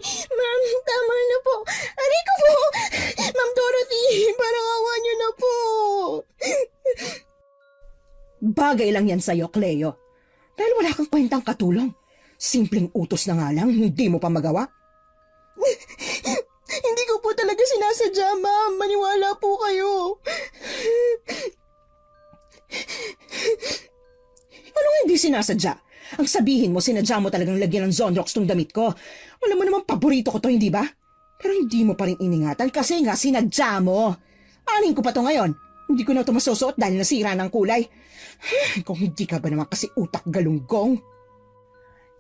Ma'am, tama na po. Aray ko po! Ma'am Dorothy, parang awa niyo na po. Bagay lang yan sa'yo, Cleo. Dahil wala kang kwentang katulong. Simpleng utos na nga lang, hindi mo pa magawa. Hindi ko po talaga sinasadya, ma'am. Maniwala po kayo. Anong hindi sinasadya? Ang sabihin mo, sinadya mo talagang lagyan ng Zonrox tong damit ko. Alam mo naman, paborito ko to, hindi ba? Pero hindi mo pa rin iningatan kasi nga sinadya mo. Anin ko pa to ngayon. Hindi ko na to masusuot dahil nasira ng kulay. Kung hindi ka ba naman kasi utak galunggong.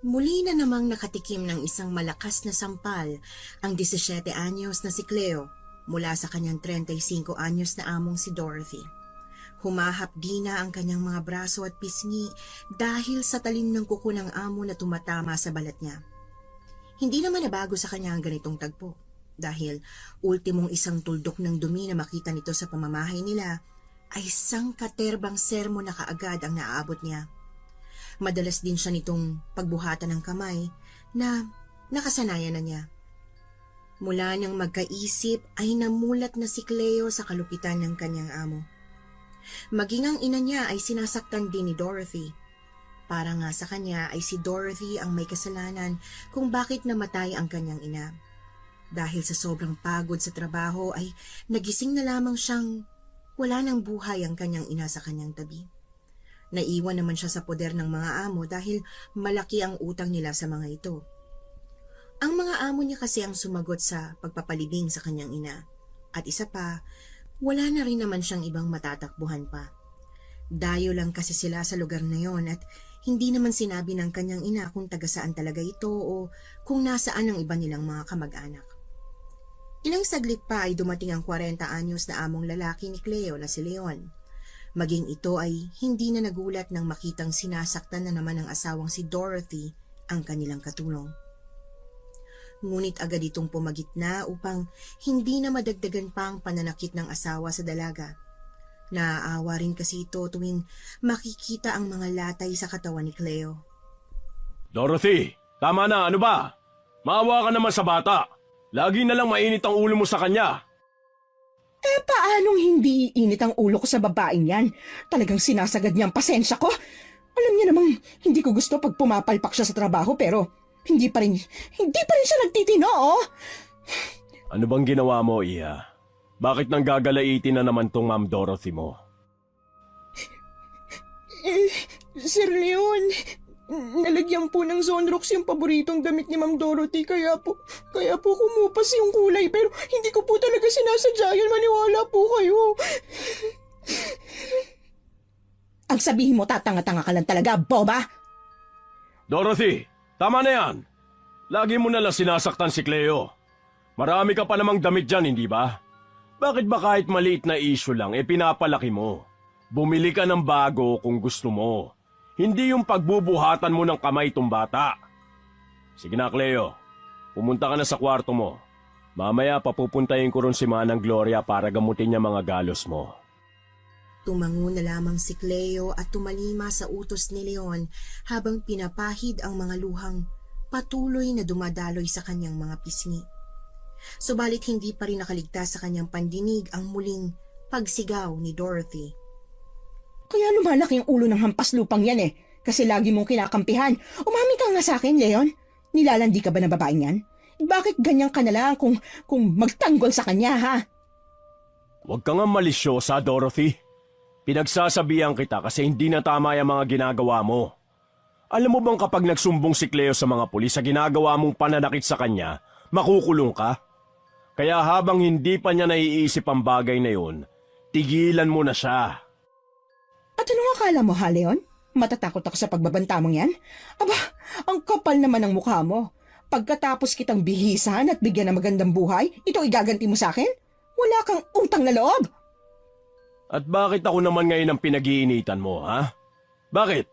Muli na namang nakatikim ng isang malakas na sampal ang 17 anyos na si Cleo mula sa kanyang 35 anyos na among si Dorothy. Humahapdi na ang kanyang mga braso at pisngi dahil sa talim ng kuko ng amo na tumatama sa balat niya. Hindi naman nabago sa kanya ang ganitong tagpo dahil ultimong isang tuldok ng dumi na makita nito sa pamamahay nila ay sangkaterbang sermo na kaagad ang naaabot niya. Madalas din siya nitong pagbuhatan ng kamay na nakasanayan na niya. Mula nang magkaisip ay namulat na si Cleo sa kalupitan ng kanyang amo. Maging ang ina niya ay sinasaktan din ni Dorothy. Para nga sa kanya ay si Dorothy ang may kasalanan kung bakit namatay ang kanyang ina. Dahil sa sobrang pagod sa trabaho ay nagising na lamang siyang wala ng buhay ang kanyang ina sa kanyang tabi. Naiwan naman siya sa poder ng mga amo dahil malaki ang utang nila sa mga ito. Ang mga amo niya kasi ang sumagot sa pagpapalibing sa kanyang ina. At isa pa, wala na rin naman siyang ibang matatakbuhan pa. Dayo lang kasi sila sa lugar na yon at hindi naman sinabi ng kanyang ina kung taga saan talaga ito o kung nasaan ang iba nilang mga kamag-anak. Ilang saglit pa ay dumating ang 40 anyos na among lalaki ni Cleo na si Leon. Maging ito ay hindi na nagulat nang makitang sinasaktan na naman ng asawang si Dorothy ang kanilang katulong. Ngunit agad itong pumagitna upang hindi na madagdagan pa ang pananakit ng asawa sa dalaga. Naaawa rin kasi ito tuwing makikita ang mga latay sa katawan ni Cleo. Dorothy, tama na, ano ba? Maawa ka naman sa bata. Lagi na lang mainit ang ulo mo sa kanya. Paanong hindi iinit ang ulo ko sa babaeng yan? Talagang sinasagad niya ang pasensya ko. Alam niya namang hindi ko gusto pag pumapalpak siya sa trabaho pero hindi pa rin siya nagtitino, oh. Ano bang ginawa mo, Iha? Bakit nang gagalaitin na naman tong Ma'am Dorothy mo? Sir Leon, nalagyan po ng Zonrox yung paboritong damit ni Ma'am Dorothy kaya po kumupas yung kulay pero hindi ko po talaga sinasadya yun, maniwala po kayo. Ang sabihin mo tatanga-tanga ka lang talaga, boba. Dorothy, tama na yan. Lagi mo nalang sinasaktan si Cleo. Marami ka pa namang damit dyan, hindi ba? Bakit ba kahit maliit na issue lang, pinapalaki mo? Bumili ka ng bago kung gusto mo. Hindi yung pagbubuhatan mo ng kamay tong bata. Sige na, Cleo. Pumunta ka na sa kwarto mo. Mamaya papupuntahin ko ron si Manang Gloria para gamutin niya mga galos mo. Tumango na lamang si Cleo at tumalima sa utos ni Leon habang pinapahid ang mga luhang patuloy na dumadaloy sa kanyang mga pisngi. Subalit hindi pa rin nakaligtas sa kanyang pandinig ang muling pagsigaw ni Dorothy. Kaya lumalaki ang ulo ng hampas lupang yan eh. Kasi lagi mong kinakampihan. Umami ka nga sa akin, Leon. Nilalandi ka ba ng babaeng yan? Bakit ganyan ka na lang kung magtanggol sa kanya, ha? Huwag ka nga malisyosa, Dorothy. Pinagsasabihan kita kasi hindi na tama yung mga ginagawa mo. Alam mo bang kapag nagsumbong si Cleo sa mga pulis sa ginagawa mong pananakit sa kanya, makukulong ka? Kaya habang hindi pa niya naiisip ang bagay na yun, tigilan mo na siya. At anong akala mo, ha, Leon? Matatakot ako sa pagbabanta mong yan? Aba, ang kapal naman ng mukha mo. Pagkatapos kitang bihisan at bigyan ng magandang buhay, ito igaganti mo sa akin? Wala kang utang na loob! At bakit ako naman ngayon ang pinag-iinitan mo, ha? Bakit?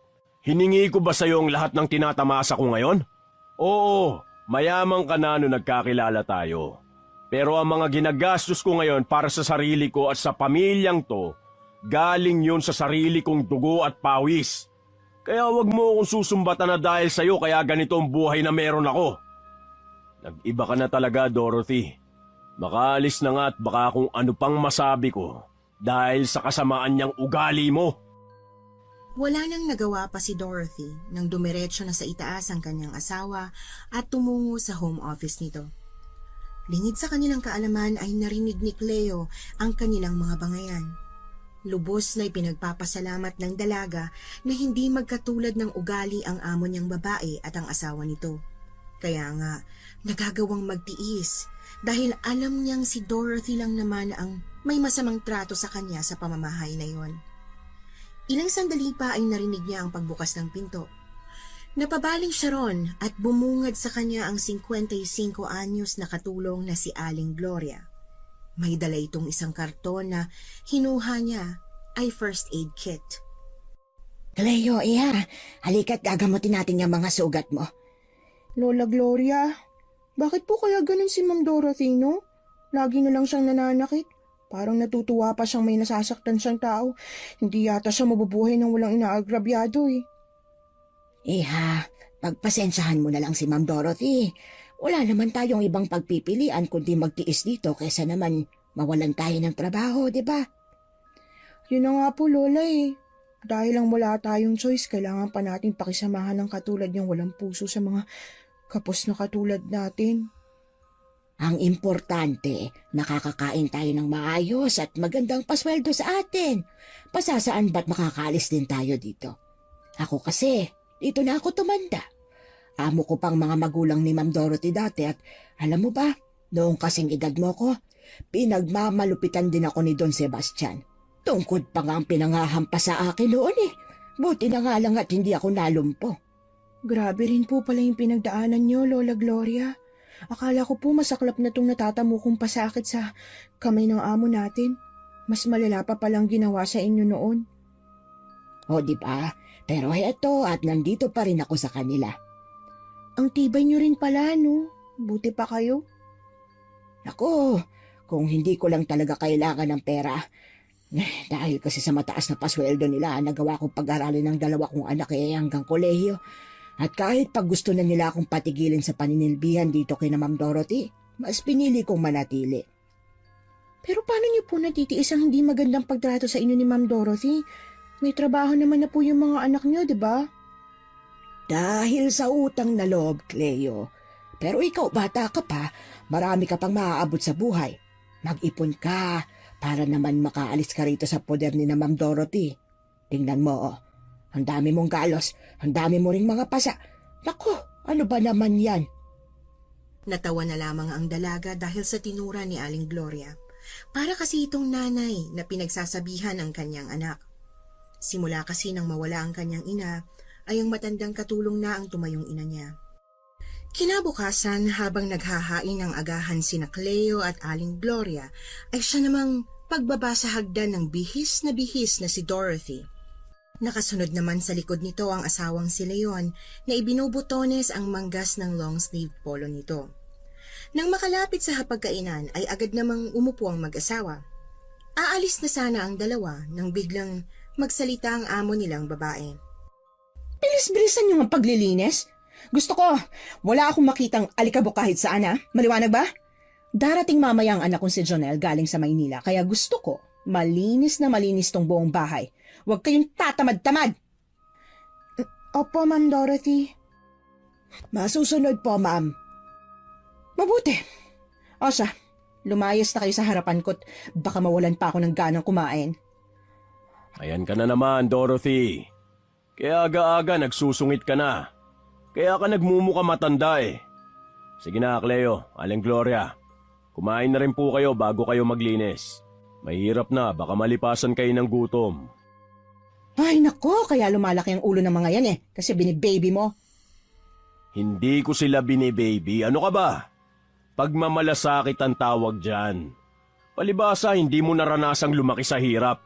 Hiningi ko ba sa'yo ang lahat ng tinatamasa ko ngayon? Oo, mayaman ka na nung nagkakilala tayo. Pero ang mga ginagastos ko ngayon para sa sarili ko at sa pamilyang to, galing yun sa sarili kong dugo at pawis. Kaya wag mo akong susumbatan na dahil sa'yo kaya ganito ang buhay na meron ako. Nag-iba ka na talaga, Dorothy. Makaalis na nga at baka kung ano pang masabi ko dahil sa kasamaan niyang ugali mo. Wala nang nagawa pa si Dorothy nang dumiretso na sa itaas ang kanyang asawa at tumungo sa home office nito. Lingid sa kanilang kaalaman ay narinig ni Cleo ang kanilang mga bangayan. Lubos na ipinagpapasalamat ng dalaga na hindi magkatulad ng ugali ang amo niyang babae at ang asawa nito. Kaya nga, nagagawang magtiis dahil alam niyang si Dorothy lang naman ang may masamang trato sa kanya sa pamamahay na yon. Ilang sandali pa ay narinig niya ang pagbukas ng pinto. Napabaling siya ron at bumungad sa kanya ang 55 anyos na katulong na si Aling Gloria. May dala itong isang karton na hinuha niya ay first aid kit. Cleo, halika't gagamutin natin yung mga sugat mo. Lola Gloria, bakit po kaya ganun si Ma'am Dorothy, no? Lagi na lang siyang nananakit. Parang natutuwa pa siyang may nasasaktan siyang tao. Hindi yata siya mabubuhay nang walang inaagrabyado eh. Pagpasensyahan mo na lang si Ma'am Dorothy. Wala naman tayong ibang pagpipilian kundi magtiis dito kaysa naman mawalan tayo ng trabaho, di ba? Yun na nga po, Lola eh. Dahil lang wala tayong choice, kailangan pa natin pakisamahan ng katulad niyang walang puso sa mga kapos na katulad natin. Ang importante, nakakakain tayo ng maayos at magandang pasweldo sa atin. Pasasaan ba't makakaalis din tayo dito? Ako kasi, dito na ako tumanda. Amo ko pang mga magulang ni Ma'am Dorothy dati at alam mo ba, noong kasing edad mo ko, pinagmamalupitan din ako ni Don Sebastian. Tungkod pa nga ang pinangahampas sa akin noon eh. Buti na nga lang at hindi ako nalumpo. Grabe rin po pala yung pinagdaanan niyo, Lola Gloria. Akala ko po masaklap na tong natatamo kong pasakit sa kamay ng amo natin. Mas malala pa palang ginawa sa inyo noon. O di ba? Pero eto at nandito pa rin ako sa kanila. Ang tibay niyo rin pala, no? Buti pa kayo. Ako, kung hindi ko lang talaga kailangan ng pera. Dahil kasi sa mataas na pasweldo nila, nagawa kong pag-aralin ng 2 kong anak hanggang kolehiyo. At kahit pag gusto na nila akong patigilin sa paninilbihan dito kay na Ma'am Dorothy, mas pinili kong manatili. Pero paano niyo po natitiis ang hindi magandang pagtrato sa inyo ni Ma'am Dorothy? May trabaho naman na po yung mga anak niyo, di ba? Dahil sa utang na loob, Cleo. Pero ikaw, bata ka pa, marami ka pang maaabot sa buhay. Mag-ipon ka para naman makaalis ka rito sa poder ni na Ma'am Dorothy. Tingnan mo, ang dami mong galos, ang dami mo ring mga pasa. Naku, ano ba naman yan? Natawa na lamang ang dalaga dahil sa tinura ni Aling Gloria. Para kasi itong nanay na pinagsasabihan ang kanyang anak. Simula kasi nang mawala ang kanyang ina, ay ang matandang katulong na ang tumayong ina niya. Kinabukasan habang naghahain ng agahan sina Cleo at Aling Gloria, ay siya namang pagbaba sa hagdan ng bihis na si Dorothy. Nakasunod naman sa likod nito ang asawang si Leon na ibinubutones ang manggas ng long sleeve polo nito. Nang makalapit sa hapagkainan ay agad namang umupo ang mag-asawa. Aalis na sana ang dalawa nang biglang magsalita ang amo nilang babae. Bilis-bilisan niyo ang paglilinis. Gusto ko, wala akong makitang alikabok kahit saan ha. Maliwanag ba? Darating mamaya ang anak kong si Jonel galing sa Maynila kaya gusto ko malinis na malinis tong buong bahay. Huwag kayong tatamad-tamad. Opo, Ma'am Dorothy. Masusunod po, ma'am. Mabuti. O siya, lumayas na kayo sa harapan ko't baka mawalan pa ako ng ganang kumain. Ayan ka na naman, Dorothy. Kaya aga-aga nagsusungit ka na. Kaya ka nagmumuka matanda eh. Sige na, Cleo, Aling Gloria. Kumain na rin po kayo bago kayo maglinis. Mahirap na, baka malipasan kayo ng gutom. Ay nako, kaya lumalaki ang ulo ng mga yan kasi binibaby mo. Hindi ko sila binibaby. Ano ka ba? Pagmamalasakit ang tawag dyan. Palibasa, hindi mo naranasang lumaki sa hirap.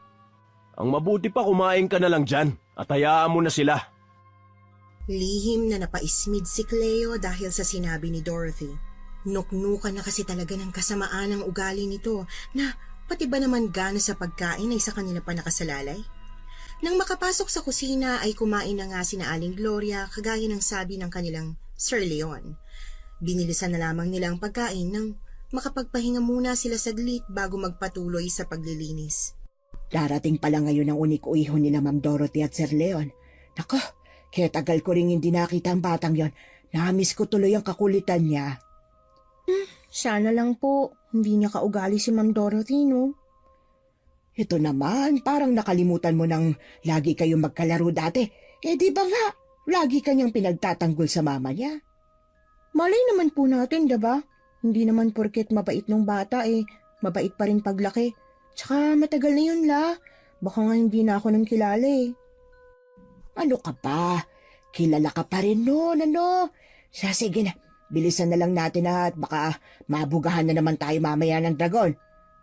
Ang mabuti pa kumain ka na lang dyan at hayaan mo na sila. Lihim na napaismid si Cleo dahil sa sinabi ni Dorothy. Nuknukan na kasi talaga ng kasamaan ang ugali nito na pati ba naman gana sa pagkain ay sa kanila pa nakasalalay? Nang makapasok sa kusina ay kumain na nga sina Aling Gloria kagaya ng sabi ng kanilang Sir Leon. Binilisan na lamang nila ang pagkain nang makapagpahinga muna sila saglit bago magpatuloy sa paglilinis. Darating pala ngayon ang uniko iho nila Ma'am Dorothy at Sir Leon. Nako, kaya tagal ko rin hindi nakita ang batang yon. Namiss ko tuloy ang kakulitan niya. Sana lang po, hindi niya kaugali si Ma'am Dorothy, no? Ito naman, parang nakalimutan mo nang lagi kayong magkalaro dati. Di ba nga, lagi kanyang pinagtatanggol sa mama niya. Malay naman po natin, diba? Hindi naman porket mabait nung bata mabait pa rin paglaki. Tsaka matagal na yun Baka nga hindi na ako nang kilala Ano ka ba? Kilala ka pa rin noon, ano? Sige na, bilisan na lang natin at baka mabugahan na naman tayo mamaya ng dragon.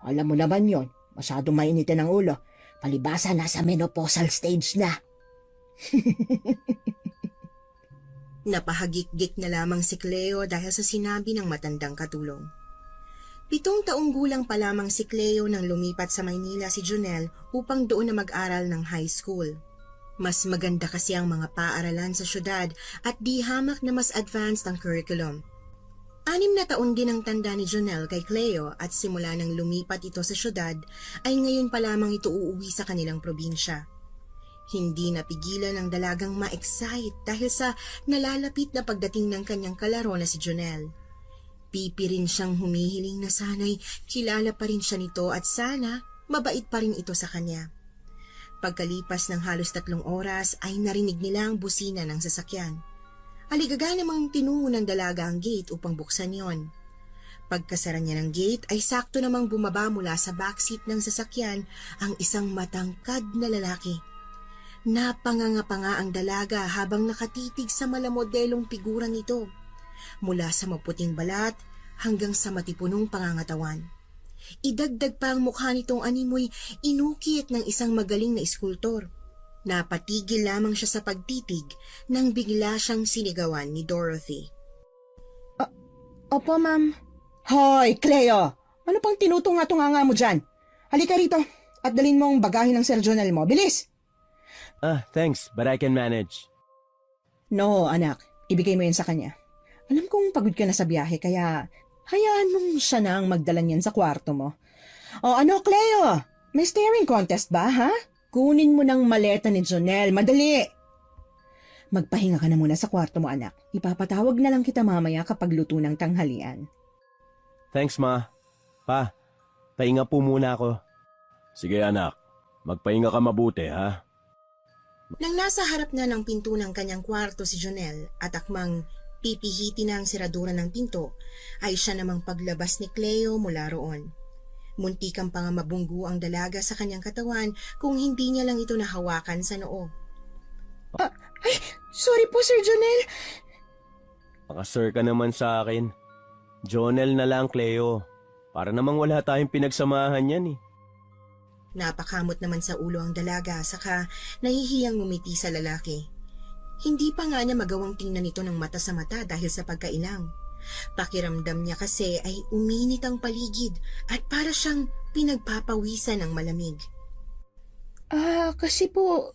Alam mo naman yon, masyadong mainitin ang ulo. Palibasa, nasa menopausal stage na. Napahagik-gik na lamang si Cleo dahil sa sinabi ng matandang katulong. 7 taong gulang pa lamang si Cleo nang lumipat sa Maynila si Jonel upang doon na mag-aral ng high school. Mas maganda kasi ang mga paaralan sa syudad at di hamak na mas advanced ang curriculum. 6 na taon din ang tanda ni Jonel kay Cleo at simula nang lumipat ito sa syudad ay ngayon pa lamang ito uuwi sa kanilang probinsya. Hindi napigilan ang dalagang ma-excite dahil sa nalalapit na pagdating ng kanyang kalaro na si Jonel. Pipi rin siyang humihiling na sana'y kilala pa rin siya nito at sana mabait pa rin ito sa kanya. Pagkalipas ng halos 3 oras ay narinig nila ang busina ng sasakyan. Aligaga namang tinungo ng dalaga ang gate upang buksan yon. Pagkasara niya ng gate ay sakto namang bumaba mula sa backseat ng sasakyan ang isang matangkad na lalaki. Napangangapanga ang dalaga habang nakatitig sa malamodelong figura nito, mula sa maputing balat hanggang sa matipunong pangangatawan. Idagdag pa ang mukha nitong animoy inukit ng isang magaling na iskultor. Napatigil lamang siya sa pagtitig nang bigla siyang sinigawan ni Dorothy. Opo, ma'am. Hoy, Cleo! Ano pang tinutunga-tunga mo dyan? Halika rito at dalhin mo ang bagahe ng Sir Jonel mo. Bilis! Thanks, but I can manage. No, anak. Ibigay mo yun sa kanya. Alam kong pagod ka na sa biyahe, kaya hayaan mong siya na ang magdala niyan sa kwarto mo. O ano, Cleo? May staring contest ba, ha? Kunin mo ng maleta ni Jonel. Madali! Magpahinga ka na muna sa kwarto mo, anak. Ipapatawag na lang kita mamaya kapag luto ng tanghalian. Thanks, Ma. Pa, pahinga po muna ako. Sige, anak. Magpahinga ka mabuti, ha? Nang nasa harap na ng pinto ng kanyang kwarto si Jonel at akmang pipihiti na ang siradura ng pinto, ay siya namang paglabas ni Cleo mula roon. Muntikang pa nga mabunggu ang dalaga sa kanyang katawan kung hindi niya lang ito nahawakan sa noo. Ay, sorry po, Sir Jonel. Makasir ka naman sa akin. Jonel na lang, Cleo. Para namang wala tayong pinagsamahan yan Napakamot naman sa ulo ang dalaga saka nahihiyang ngumiti sa lalaki. Hindi pa nga niya magawang tingnan ito ng mata sa mata dahil sa pagkailang. Pakiramdam niya kasi ay uminit ang paligid at para siyang pinagpapawisan ng malamig. Kasi po,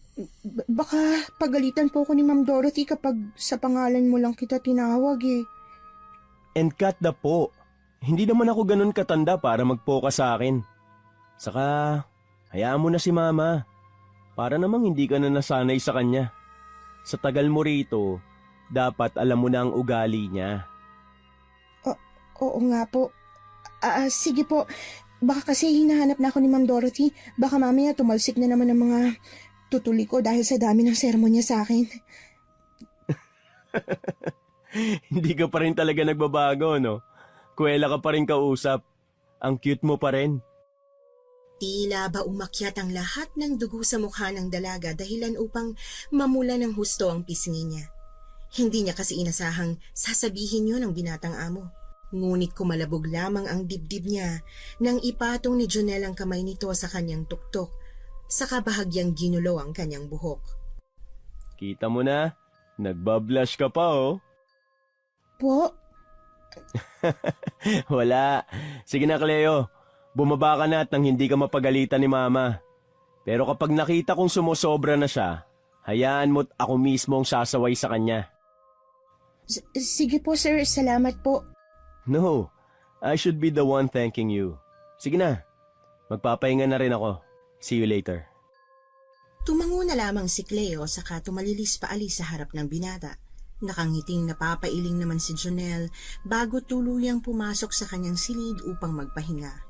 baka pagalitan po ako ni Ma'am Dorothy kapag sa pangalan mo lang kita tinawag And cut the po. Hindi naman ako ganun katanda para magpoka sa akin. Saka, hayaan mo na si Mama. Para namang hindi ka na nasanay sa kanya. Sa tagal mo rito, dapat alam mo na ang ugali niya. Oo nga po. Sige po. Baka kasi hinahanap na ako ni Ma'am Dorothy. Baka mamaya tumalsik na naman ang mga tutuli ko dahil sa dami ng sermon niya sa akin. Hindi ka pa rin talaga nagbabago, no? Kuwela ka pa rin kausap. Ang cute mo pa rin. Tila ba umakyat ang lahat ng dugo sa mukha ng dalaga dahilan upang mamula ng husto ang pisngi niya. Hindi niya kasi inasahang sasabihin yun ng binatang amo. Ngunit kumalabog lamang ang dibdib niya nang ipatong ni Jonel ang kamay nito sa kanyang tuktok, saka bahagyang ginulo ang kanyang buhok. Kita mo na, nagbablush ka pa, oh. Po? Wala. Sige na, Cleo. Bumaba ka na at nang hindi ka mapagalitan ni Mama. Pero kapag nakita kong sumusobra na siya, hayaan mo't ako mismo ang sasaway sa kanya. Sige po sir, salamat po. No, I should be the one thanking you. Sige na, magpapahinga na rin ako. See you later. Tumango na lamang si Cleo saka tumalilis paalis sa harap ng binata. Nakangiting napapailing naman si Jonel bago tuluyang pumasok sa kanyang silid upang magpahinga.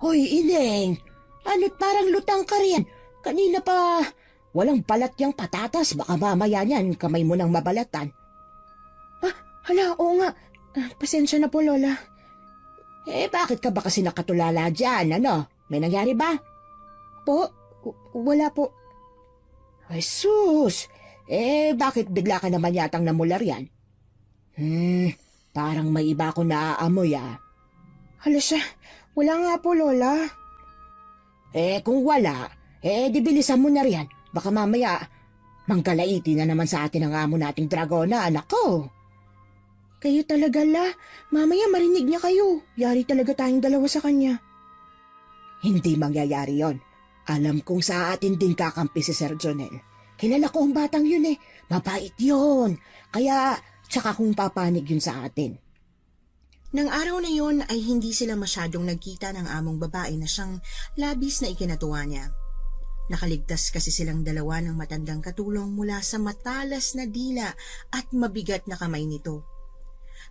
Hoy, Ineng! Ano't parang lutang ka riyan? Kanina pa, walang balat yang patatas. Baka mamaya niyan, kamay mo nang mabalatan. Hala, oo nga. Pasensya na po, Lola. Bakit ka ba kasi nakatulala dyan? Ano? May nangyari ba? Po? Wala po. Ay, sus! Bakit bigla ka naman yatang namular yan? Parang may iba akong naaamoy Hala siya, wala nga po, Lola. Kung wala, di bilisan mo na riyan. Baka mamaya, manggalaiti na naman sa atin ang amo nating dragona, anak ko. Kayo talaga, La. Mamaya marinig niya kayo. Yari talaga tayong dalawa sa kanya. Hindi mangyayari yon. Alam kong sa atin din kakampi si Sir Jonel. Kilala ko ang batang yun Mabait yun. Kaya, tsaka kung papanig yun sa atin. Nang araw na yon ay hindi sila masyadong nagkita ng among babae na siyang labis na ikinatuwa niya. Nakaligtas kasi silang dalawa ng matandang katulong mula sa matalas na dila at mabigat na kamay nito.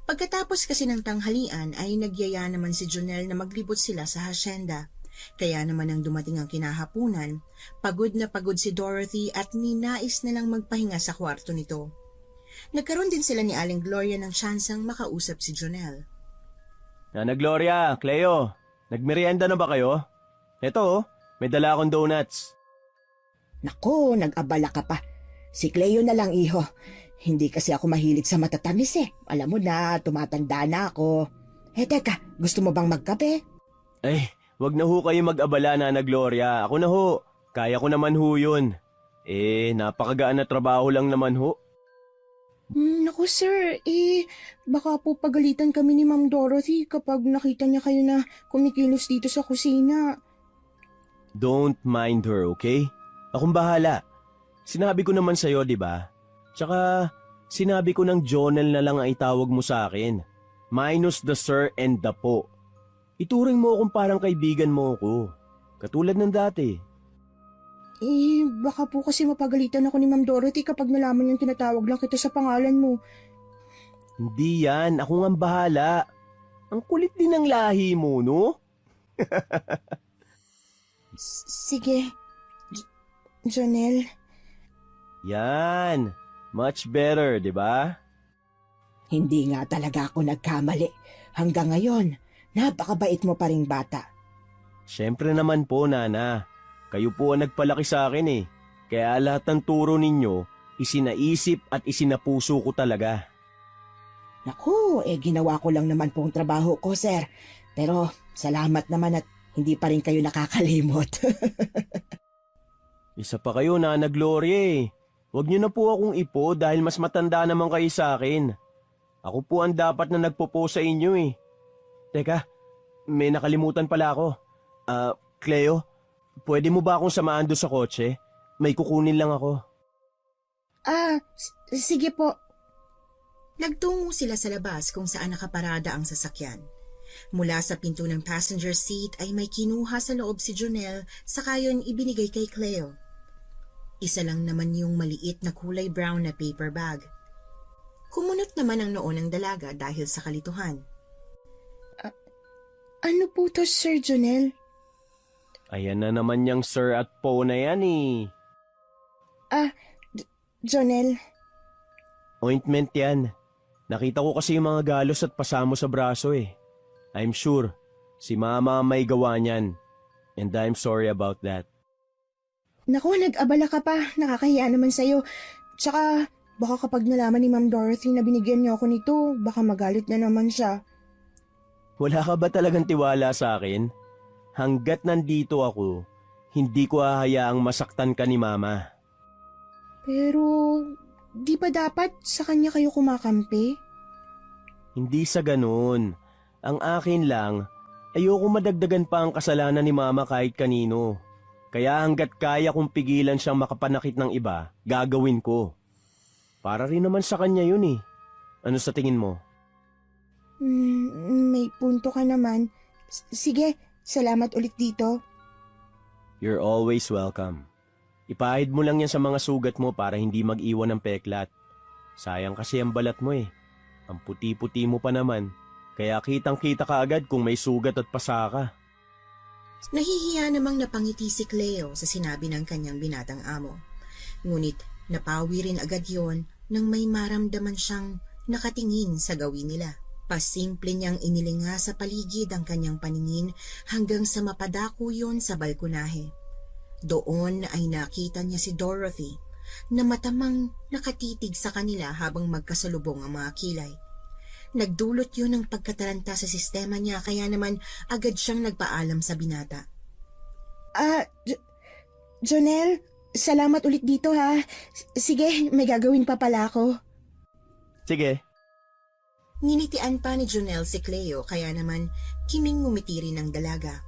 Pagkatapos kasi ng tanghalian ay nagyaya naman si Jonel na maglibot sila sa hasyenda. Kaya naman nang dumating ang kinahapunan, pagod na pagod si Dorothy at ninais na lang magpahinga sa kwarto nito. Nagkaroon din sila ni Aling Gloria ng tsansang makausap si Jonel. Nana Gloria, Cleo, nagmerienda na ba kayo? Eto, may dala akong donuts. Naku, nag-abala ka pa. Si Cleo na lang, iho. Hindi kasi ako mahilig sa matatamis Alam mo na, tumatanda na ako. Teka, gusto mo bang magkape? Wag na ho kayo mag-abala, Nana Gloria. Ako na ho. Kaya ko naman ho yun. Napakagaan na trabaho lang naman ho. Naku sir, baka po pagalitan kami ni Ma'am Dorothy kapag nakita niya kayo na kumikilos dito sa kusina. Don't mind her, okay? Akong bahala. Sinabi ko naman sa'yo, di ba? Tsaka, sinabi ko ng Jonel na lang ang itawag mo sa akin. Minus the sir and the po. Ituring mo akong parang kaibigan mo ako. Katulad ng dati. Baka po kasi mapagalitan ako ni Ma'am Dorothy kapag nalaman niyang tinatawag lang kita sa pangalan mo. Hindi yan. Ako nga ang bahala. Ang kulit din ng lahi mo, no? Sige. Jonel. Yan. Much better, di ba? Hindi nga talaga ako nagkamali. Hanggang ngayon, napakabait mo pa ring bata. Siyempre naman po, Nana. Kayo po ang nagpalaki sa akin Kaya lahat ng turo ninyo, isinaisip at isinapuso ko talaga. Naku, ginawa ko lang naman po ang trabaho ko, sir. Pero salamat naman at hindi pa rin kayo nakakalimot. Isa pa kayo, Nana Gloria Huwag niyo na po akong ipo dahil mas matanda naman kayo sa akin. Ako po ang dapat na nagpo sa inyo Teka, may nakalimutan pala ako. Cleo, pwede mo ba akong samahan doon sa kotse? May kukunin lang ako. Sige po. Nagtungo sila sa labas kung saan nakaparada ang sasakyan. Mula sa pinto ng passenger seat ay may kinuha sa loob si Jonel saka yun ibinigay kay Cleo. Isa lang naman yung maliit na kulay brown na paper bag. Kumunot naman ang noo ng dalaga dahil sa kalituhan. Ano po to, Sir Jonel? Ayan na naman yung sir at po na yan Jonel. Ointment yan. Nakita ko kasi yung mga galos at pasamo sa braso I'm sure, si Mama may gawa niyan. And I'm sorry about that. Naku, nag-abala ka pa. Nakakahiya naman sa'yo. Tsaka, baka kapag nalaman ni Ma'am Dorothy na binigyan niyo ako nito, baka magalit na naman siya. Wala ka ba talagang tiwala sa akin? Hanggat nandito ako, hindi ko hahayaang masaktan ka ni Mama. Pero, di ba dapat sa kanya kayo kumakampi? Hindi sa ganun. Ang akin lang, ayoko madagdagan pa ang kasalanan ni Mama kahit kanino. Kaya hanggat kaya kong pigilan siyang makapanakit ng iba, gagawin ko. Para rin naman sa kanya yun Ano sa tingin mo? May punto ka naman. Sige, salamat ulit dito. You're always welcome. Ipahid mo lang yan sa mga sugat mo para hindi mag-iwan ng peklat. Sayang kasi ang balat mo eh. Ang puti-puti mo pa naman. Kaya kitang-kita ka agad kung may sugat at pasa ka. Nahihiya namang napangiti si Cleo sa sinabi ng kanyang binatang amo. Ngunit napawi rin agad yon nang may maramdaman siyang nakatingin sa gawin nila. Pasimple niyang inilinga sa paligid ang kanyang paningin hanggang sa mapadako yon sa balkonahe. Doon ay nakita niya si Dorothy na matamang nakatitig sa kanila habang magkasalubong ang mga kilay. Nagdulot yun ng pagkataranta sa sistema niya kaya naman agad siyang nagpaalam sa binata. Jonel, salamat ulit dito ha. Sige, may gagawin pa pala ako. Sige. Ninitian pa ni Jonel si Cleo kaya naman kiming ngumiti rin ang dalaga.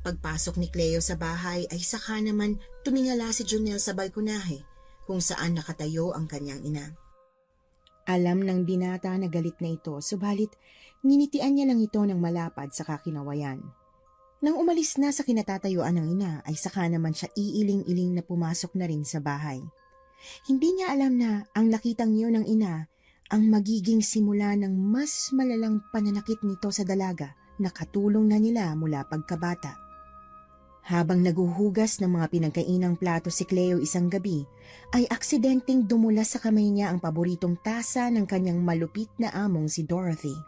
Pagpasok ni Cleo sa bahay ay saka naman tumingala si Jonel sa balkonahe kung saan nakatayo ang kanyang ina. Alam ng binata na galit na ito, subalit ninitian niya lang ito ng malapad sa kakinawayan. Nang umalis na sa kinatatayuan ng ina ay saka naman siya iiling-iling na pumasok na rin sa bahay. Hindi niya alam na ang nakitang yun ng ina ang magiging simula ng mas malalang pananakit nito sa dalaga na katulong na nila mula pagkabata. Habang naguhugas ng mga pinagkainang plato si Cleo isang gabi, ay aksidenteng dumula sa kamay niya ang paboritong tasa ng kanyang malupit na among si Dorothy.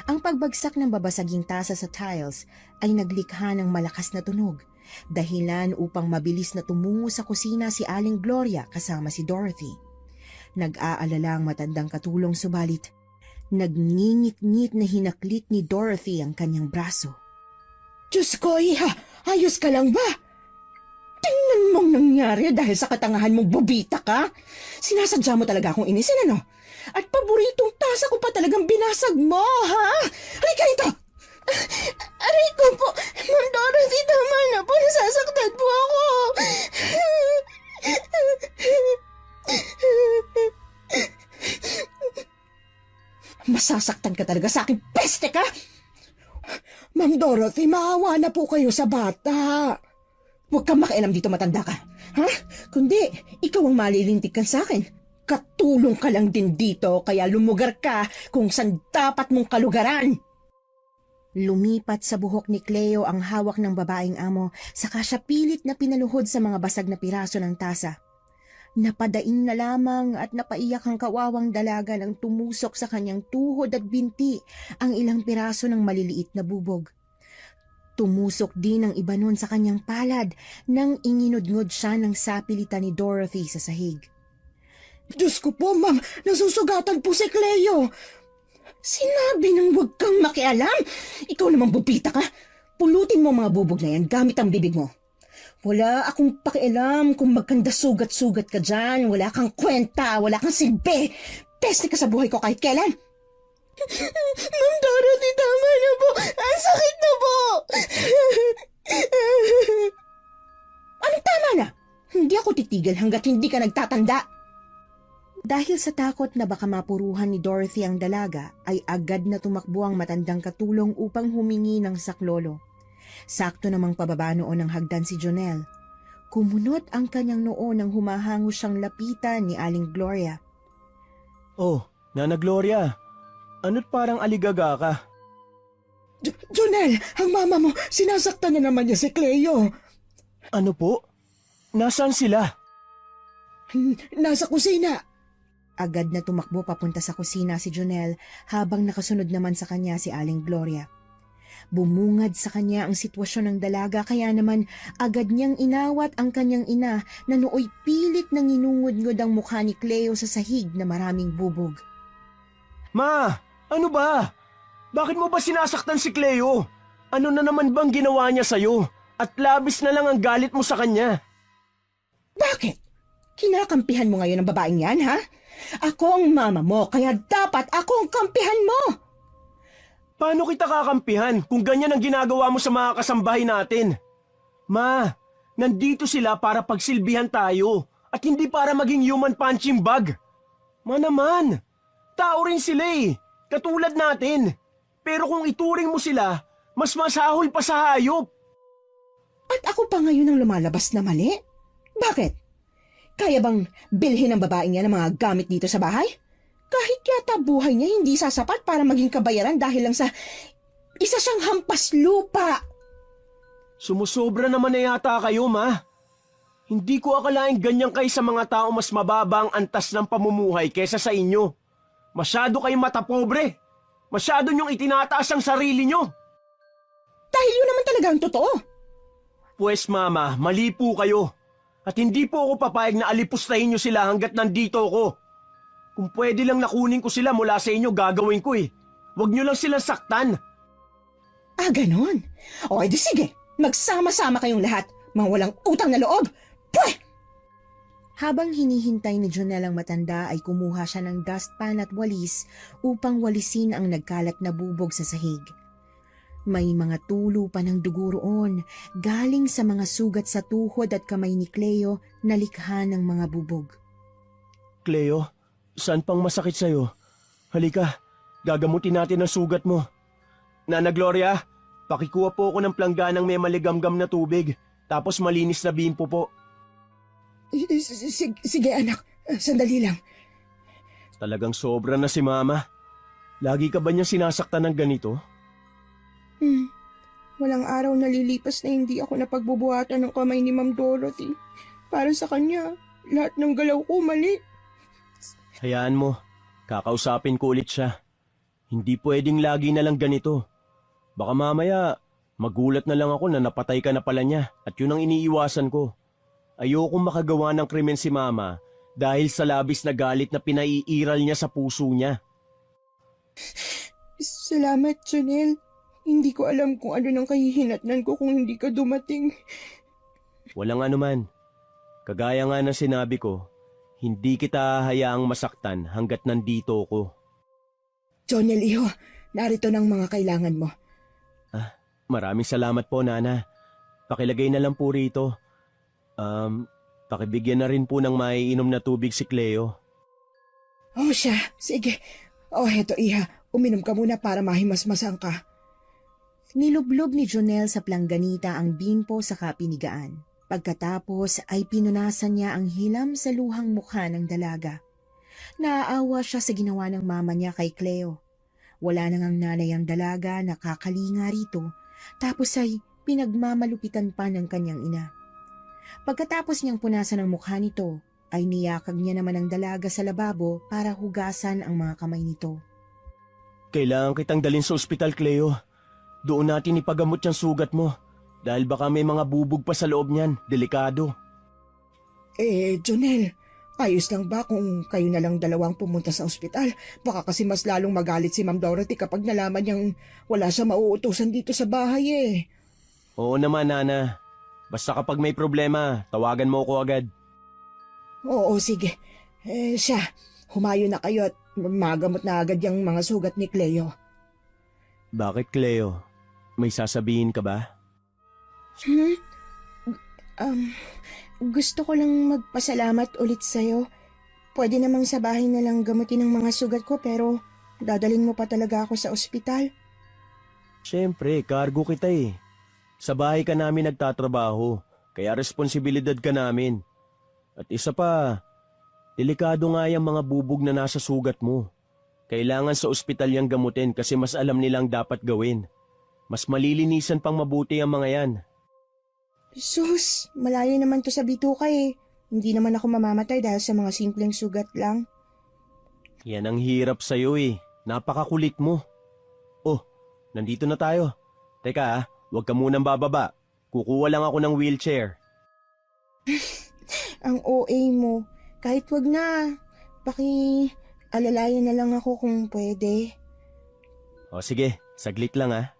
Ang pagbagsak ng babasaging tasa sa tiles ay naglikha ng malakas na tunog, dahilan upang mabilis na tumungo sa kusina si Aling Gloria kasama si Dorothy. Nag-aalala ang matandang katulong subalit nagngingit-ngit na hinaklit ni Dorothy ang kanyang braso. Diyos ko, iha! Ayos ka lang ba? Tingnan mong nangyari dahil sa katangahan mong bobita ka. Sinasadya mo talaga akong inisin, ano? At paboritong tasa ko pa talagang binasag mo, ha? Halika rito! Aray ko po! Ma'am Dorothy, tama na po. Nasasaktan po ako. Masasaktan ka talaga sa akin, peste ka! Ma'am Dorothy, maawa na po kayo sa bata. Huwag kang makialam dito, matanda ka. Ha? Kundi, ikaw ang malilintikan sa akin. Katulong ka lang din dito, kaya lumugar ka kung saan dapat mong kalugaran. Lumipat sa buhok ni Cleo ang hawak ng babaeng amo, saka siya pilit na pinaluhod sa mga basag na piraso ng tasa. Napadaing na lamang at napaiyak ang kawawang dalaga nang tumusok sa kanyang tuhod at binti ang ilang piraso ng maliliit na bubog. Tumusok din ang iba nun sa kanyang palad nang inginudngod siya ng sapilitan ni Dorothy sa sahig. Diyos ko po, ma'am, nasusugatan po si Cleo. Sinabi nang huwag kang makialam. Ikaw namang bubita ka. Pulutin mo mga bubog na yan gamit ang bibig mo. Wala akong pakialam kung magkanda sugat-sugat ka dyan. Wala kang kwenta, wala kang silbi. Peste ka sa buhay ko kahit kailan. Ma'am Dorothy, tama na po. Ang sakit na po. Anong tama na? Hindi ako titigil hanggat hindi ka nagtatanda. Dahil sa takot na baka mapuruhan ni Dorothy ang dalaga, ay agad na tumakbo ang matandang katulong upang humingi ng saklolo. Sakto namang pababa noon ng hagdan si Jonel. Kumunot ang kanyang noo nang humahango siyang lapitan ni Aling Gloria. Oh, Nana Gloria. Ano't parang aligaga ka? Jonel, ang mama mo, sinasaktan na naman niya si Cleo. Ano po? Nasaan sila? Nasa kusina. Agad na tumakbo papunta sa kusina si Jonel habang nakasunod naman sa kanya si Aling Gloria. Bumungad sa kanya ang sitwasyon ng dalaga kaya naman agad niyang inawat ang kanyang ina na nooy pilit nang inungod-ngod ang mukha ni Cleo sa sahig na maraming bubog. Ma, ano ba? Bakit mo ba sinasaktan si Cleo? Ano na naman bang ginawa niya sa'yo? At labis na lang ang galit mo sa kanya. Bakit? Kinakampihan mo ngayon ang babaeng yan, ha? Ako ang mama mo, kaya dapat ako ang kampihan mo. Paano kita kakampihan kung ganyan ang ginagawa mo sa mga kasambahay natin? Ma, nandito sila para pagsilbihan tayo at hindi para maging human punching bag. Ma naman, Tao rin sila eh. Katulad natin. Pero kung ituring mo sila, mas masahol pa sa hayop. At ako pa ngayon ang lumalabas na mali? Bakit? Kaya bang bilhin ng babae niya ng mga gamit dito sa bahay? Kahit yata buhay niya hindi sasapat para maging kabayaran dahil lang sa isa siyang hampas lupa. Sumusobra naman na yata kayo, ma. Hindi ko akalaing ganyan kayo sa mga tao mas mababa ang antas ng pamumuhay kesa sa inyo. Masyado kayong matapobre. Masyado niyong itinataas ang sarili niyo. Dahil yun naman talaga ang totoo. Pues mama, mali po kayo. At hindi po ako papayag na alipustahin niyo sila hanggat nandito ako. Kung pwede lang nakunin ko sila mula sa inyo, gagawin ko eh. Huwag niyo lang silang saktan. Ah, ganon. O, edi sige. Magsama-sama kayong lahat. Mga walang utang na loob. Pweh! Habang hinihintay ni Jonel ang matanda ay kumuha siya ng dustpan at walis upang walisin ang nagkalat na bubog sa sahig. May mga tulo pa ng dugo roon, galing sa mga sugat sa tuhod at kamay ni Cleo na likha ng mga bubog. Cleo, saan pang masakit sa'yo? Halika, gagamutin natin ang sugat mo. Nana Gloria, pakikuha po ako ng plangganang may maligamgam na tubig, tapos malinis na bimpo po. Sige anak, sandali lang. Talagang sobra na si Mama. Lagi ka ba niya sinasaktan ng ganito? Walang araw na lilipas na hindi ako napagbubuhatan ng kamay ni Ma'am Dorothy. Para sa kanya, lahat ng galaw ko mali. Hayaan mo, kakausapin ko ulit siya. Hindi pwedeng lagi na lang ganito. Baka mamaya, magulat na lang ako na napatay ka na pala niya at yun ang iniiwasan ko. Ayokong makagawa ng krimen si Mama dahil sa labis na galit na pinaiiral niya sa puso niya. Salamat, Jonel. Hindi ko alam kung ano nang kahihinatnan ko kung hindi ka dumating. Walang anuman. Kagaya nga ng sinabi ko, hindi kita hayaang masaktan hanggat nandito ako. Jonel, iho, narito ng mga kailangan mo. Maraming salamat po, Nana. Pakilagay na lang po rito. Pakibigyan na rin po ng maiinom na tubig si Cleo. Oh, siya. Sige. Oh, heto, iha. Uminom ka muna para mahimasmasan ka. Nilublob ni Jonel sa plangganita ang bimpo sa kapinigaan. Pagkatapos ay pinunasan niya ang hilam sa luhang mukha ng dalaga. Naaawa siya sa ginawa ng mama niya kay Cleo. Wala nang ang nanay ang dalaga na kakalinga rito, tapos ay pinagmamalupitan pa ng kanyang ina. Pagkatapos niyang punasan ang mukha nito, ay niyakag niya naman ang dalaga sa lababo para hugasan ang mga kamay nito. Kailangan kitang dalhin sa ospital, Cleo. Doon natin ipagamot yung sugat mo. Dahil baka may mga bubog pa sa loob niyan. Delikado. Jonel, ayos lang ba kung kayo na lang dalawang pumunta sa ospital? Baka kasi mas lalong magalit si Ma'am Dorothy kapag nalaman niyang wala siya mauutusan dito sa bahay eh. Oo naman, Nana. Basta kapag may problema, tawagan mo ako agad. Oo, sige. Siya, humayo na kayo at magamot na agad yung mga sugat ni Cleo. Bakit, Cleo? May sasabihin ka ba? Gusto ko lang magpasalamat ulit sa'yo. Pwede namang sa bahay na lang gamutin ang mga sugat ko pero dadalhin mo pa talaga ako sa ospital. Siyempre, cargo kita eh. Sa bahay ka namin nagtatrabaho, kaya responsibilidad ka namin. At isa pa, delikado nga yung mga bubog na nasa sugat mo. Kailangan sa ospital yang gamutin kasi mas alam nilang dapat gawin. Mas malilinisan pang mabuti ang mga yan. Sus, malayo naman to sa bituka eh. Hindi naman ako mamamatay dahil sa mga simpleng sugat lang. Yan ang hirap sa'yo eh. Napakakulit mo. Oh, nandito na tayo. Teka huwag ka munang bababa. Kukuha lang ako ng wheelchair. Ang OA mo. Kahit wag na. Alalayan na lang ako kung pwede. O sige, saglit lang ah.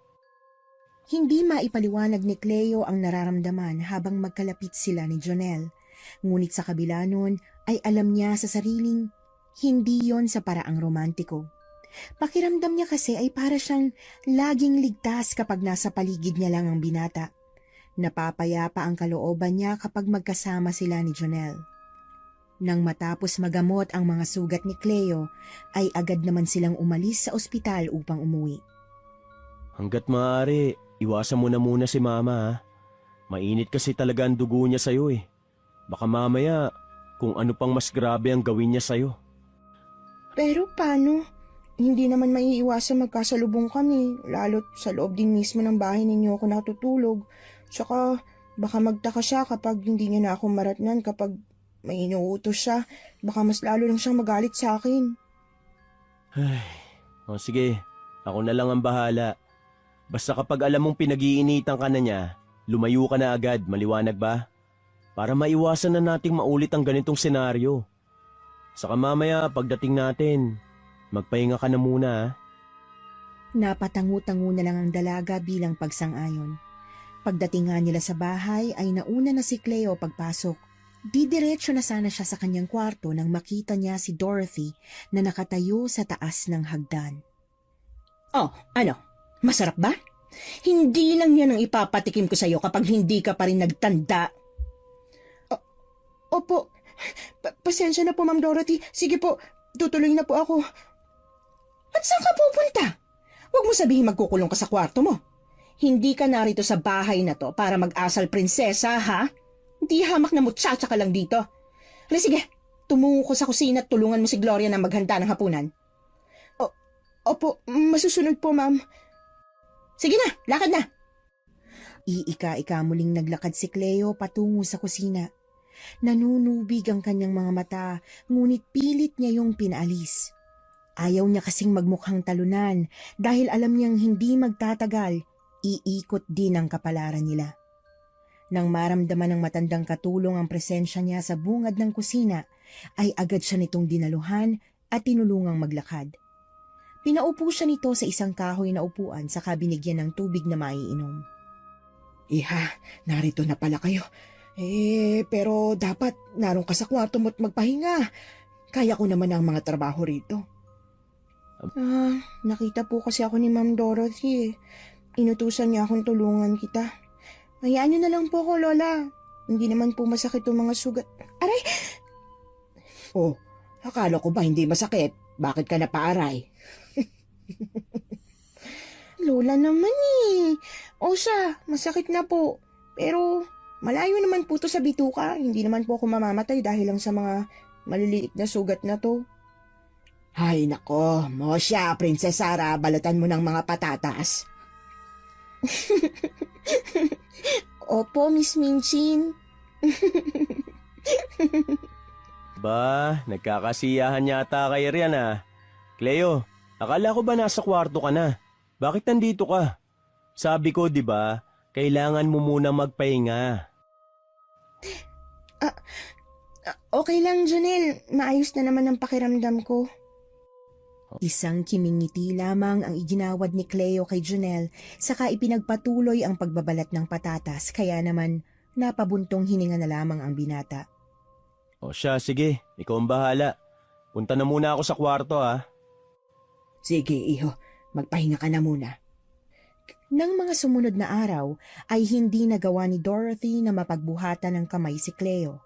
Hindi maipaliwanag ni Cleo ang nararamdaman habang magkalapit sila ni Jonel. Ngunit sa kabila nun ay alam niya sa sariling hindi yon sa paraang romantiko. Pakiramdam niya kasi ay para siyang laging ligtas kapag nasa paligid niya lang ang binata. Napapayapa ang kalooban niya kapag magkasama sila ni Jonel. Nang matapos magamot ang mga sugat ni Cleo, ay agad naman silang umalis sa ospital upang umuwi. Hanggat maaari, iwasan mo na muna si Mama ha. Mainit kasi talaga ang dugo niya sa'yo eh. Baka mamaya kung ano pang mas grabe ang gawin niya sa'yo. Pero paano? Hindi naman maiiwasan magkasalubong kami, lalo't sa loob din mismo ng bahay ninyo ako natutulog. Tsaka baka magtaka siya kapag hindi niya na ako maratnan kapag may inuutos siya. Baka mas lalo lang siyang magalit sa akin. O sige, ako na lang ang bahala. Basta kapag alam mong pinag-iinitan ka na niya, lumayo ka na agad, maliwanag ba? Para maiwasan na nating maulit ang ganitong senaryo. Saka mamaya pagdating natin, magpahinga ka na muna ha. Napatangu-tangu na lang ang dalaga bilang pagsang-ayon. Pagdating nga nila sa bahay ay nauna na si Cleo pagpasok. Didiretso na sana siya sa kanyang kwarto nang makita niya si Dorothy na nakatayo sa taas ng hagdan. Oh, ano? Masarap ba? Hindi lang yan ang ipapatikim ko sa'yo kapag hindi ka pa rin nagtanda. Opo, pasensya na po Ma'am Dorothy. Sige po, tutuloy na po ako. At saan ka pupunta? Huwag mo sabihin magkukulong ka sa kwarto mo. Hindi ka narito sa bahay na to para mag-asal prinsesa, ha? Hindi hamak na muchacha ka lang dito. Hala sige, tumungo ko sa kusina at tulungan mo si Gloria na maghanda ng hapunan. Opo, masusunod po Ma'am. Sige na, lakad na. Iika-ika muling naglakad si Cleo patungo sa kusina. Nanunubig ang kanyang mga mata, ngunit pilit niya yung pinaalis. Ayaw niya kasing magmukhang talunan dahil alam niyang hindi magtatagal, iikot din ang kapalaran nila. Nang maramdaman ng matandang katulong ang presensya niya sa bungad ng kusina, ay agad siya nitong dinaluhan at tinulungang maglakad. Pinaupo siya nito sa isang kahoy na upuan saka binigyan ng tubig na maiinom. Iha, narito na pala kayo. Pero dapat naroon ka sa kwarto mo't magpahinga. Kaya ko naman ang mga trabaho rito. Nakita po kasi ako ni Ma'am Dorothy. Inutusan niya akong tulungan kita. Hayaan niyo na lang po ako, Lola. Hindi naman po masakit yung mga sugat. Aray! Oh, akala ko ba hindi masakit? Bakit ka napaaray? Lola naman eh. O siya, masakit na po. Pero malayo naman po to sa bituka. Hindi naman po ako mamamatay dahil lang sa mga maliliit na sugat na to. Ay nako, Mosya, Prinsesa Sara, balatan mo ng mga patatas. Opo, Miss Minchin. Ba, nagkakasiyahan yata kay Rian ah. Cleo, akala ko ba nasa kwarto ka na? Bakit nandito ka? Sabi ko, di ba, kailangan mo muna magpahinga. Okay lang, Janelle. Maayos na naman ang pakiramdam ko. Isang kimingiti lamang ang iginawad ni Cleo kay Janelle saka ipinagpatuloy ang pagbabalat ng patatas kaya naman napabuntong hininga na lamang ang binata. O siya, sige, ikaw ang bahala. Punta na muna ako sa kwarto ah. Sige, iho, magpahinga ka na muna. Nang mga sumunod na araw ay hindi nagawa ni Dorothy na mapagbuhatan ng kamay si Cleo.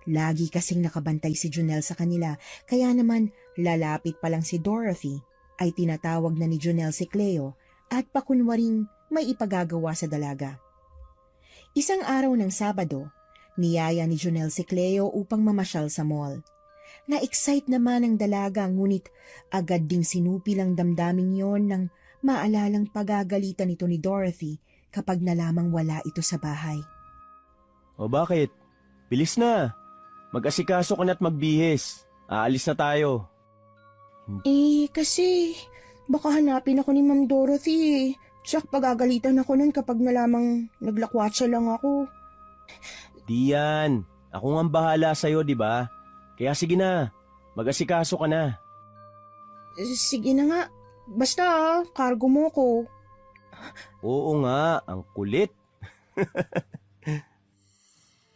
Lagi kasing nakabantay si Janelle sa kanila kaya naman lalapit pa lang si Dorothy ay tinatawag na ni Janelle si Cleo at pakunwaring may ipagagawa sa dalaga. Isang araw ng Sabado, niyaya ni Janelle si Cleo upang mamasyal sa mall. Na-excite naman ang dalaga ngunit agad ding sinupi lang damdamin yon ng maalalang pagagalitan nito ni Dorothy kapag nalamang wala ito sa bahay. O bakit? Bilis na. Mag-asikaso ka na't magbihis. Aalis na tayo. Kasi baka hanapin ako ni Ma'am Dorothy eh. Tsak pagagalitan ako nun kapag nalamang naglakwatsa lang ako. Di yan. Ako nga ang bahala sa'yo, di ba? Kaya sige na. Mag-asikaso ka na. Sige na nga. Basta cargo mo ko. Oo nga, ang kulit.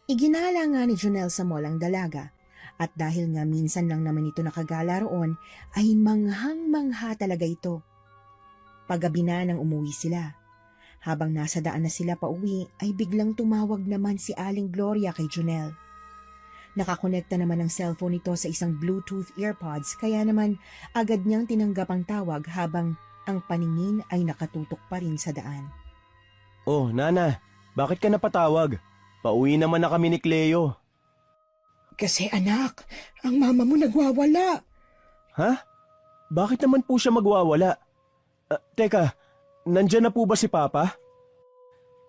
Iginala nga ni Janelle sa mall ang dalaga at dahil nga minsan lang naman ito nakagala roon ay manghang-mangha talaga ito. Paggabi na nang umuwi sila. Habang nasa daan na sila pauwi ay biglang tumawag naman si Aling Gloria kay Janelle. Nakakonekta naman ang cellphone nito sa isang Bluetooth earpods kaya naman agad niyang tinanggap ang tawag habang ang paningin ay nakatutok pa rin sa daan. Oh, Nana, bakit ka napatawag? Pauwi naman na kami ni Cleo. Kasi anak, ang mama mo nagwawala. Ha? Bakit naman po siya magwawala? Teka, nandyan na po ba si Papa?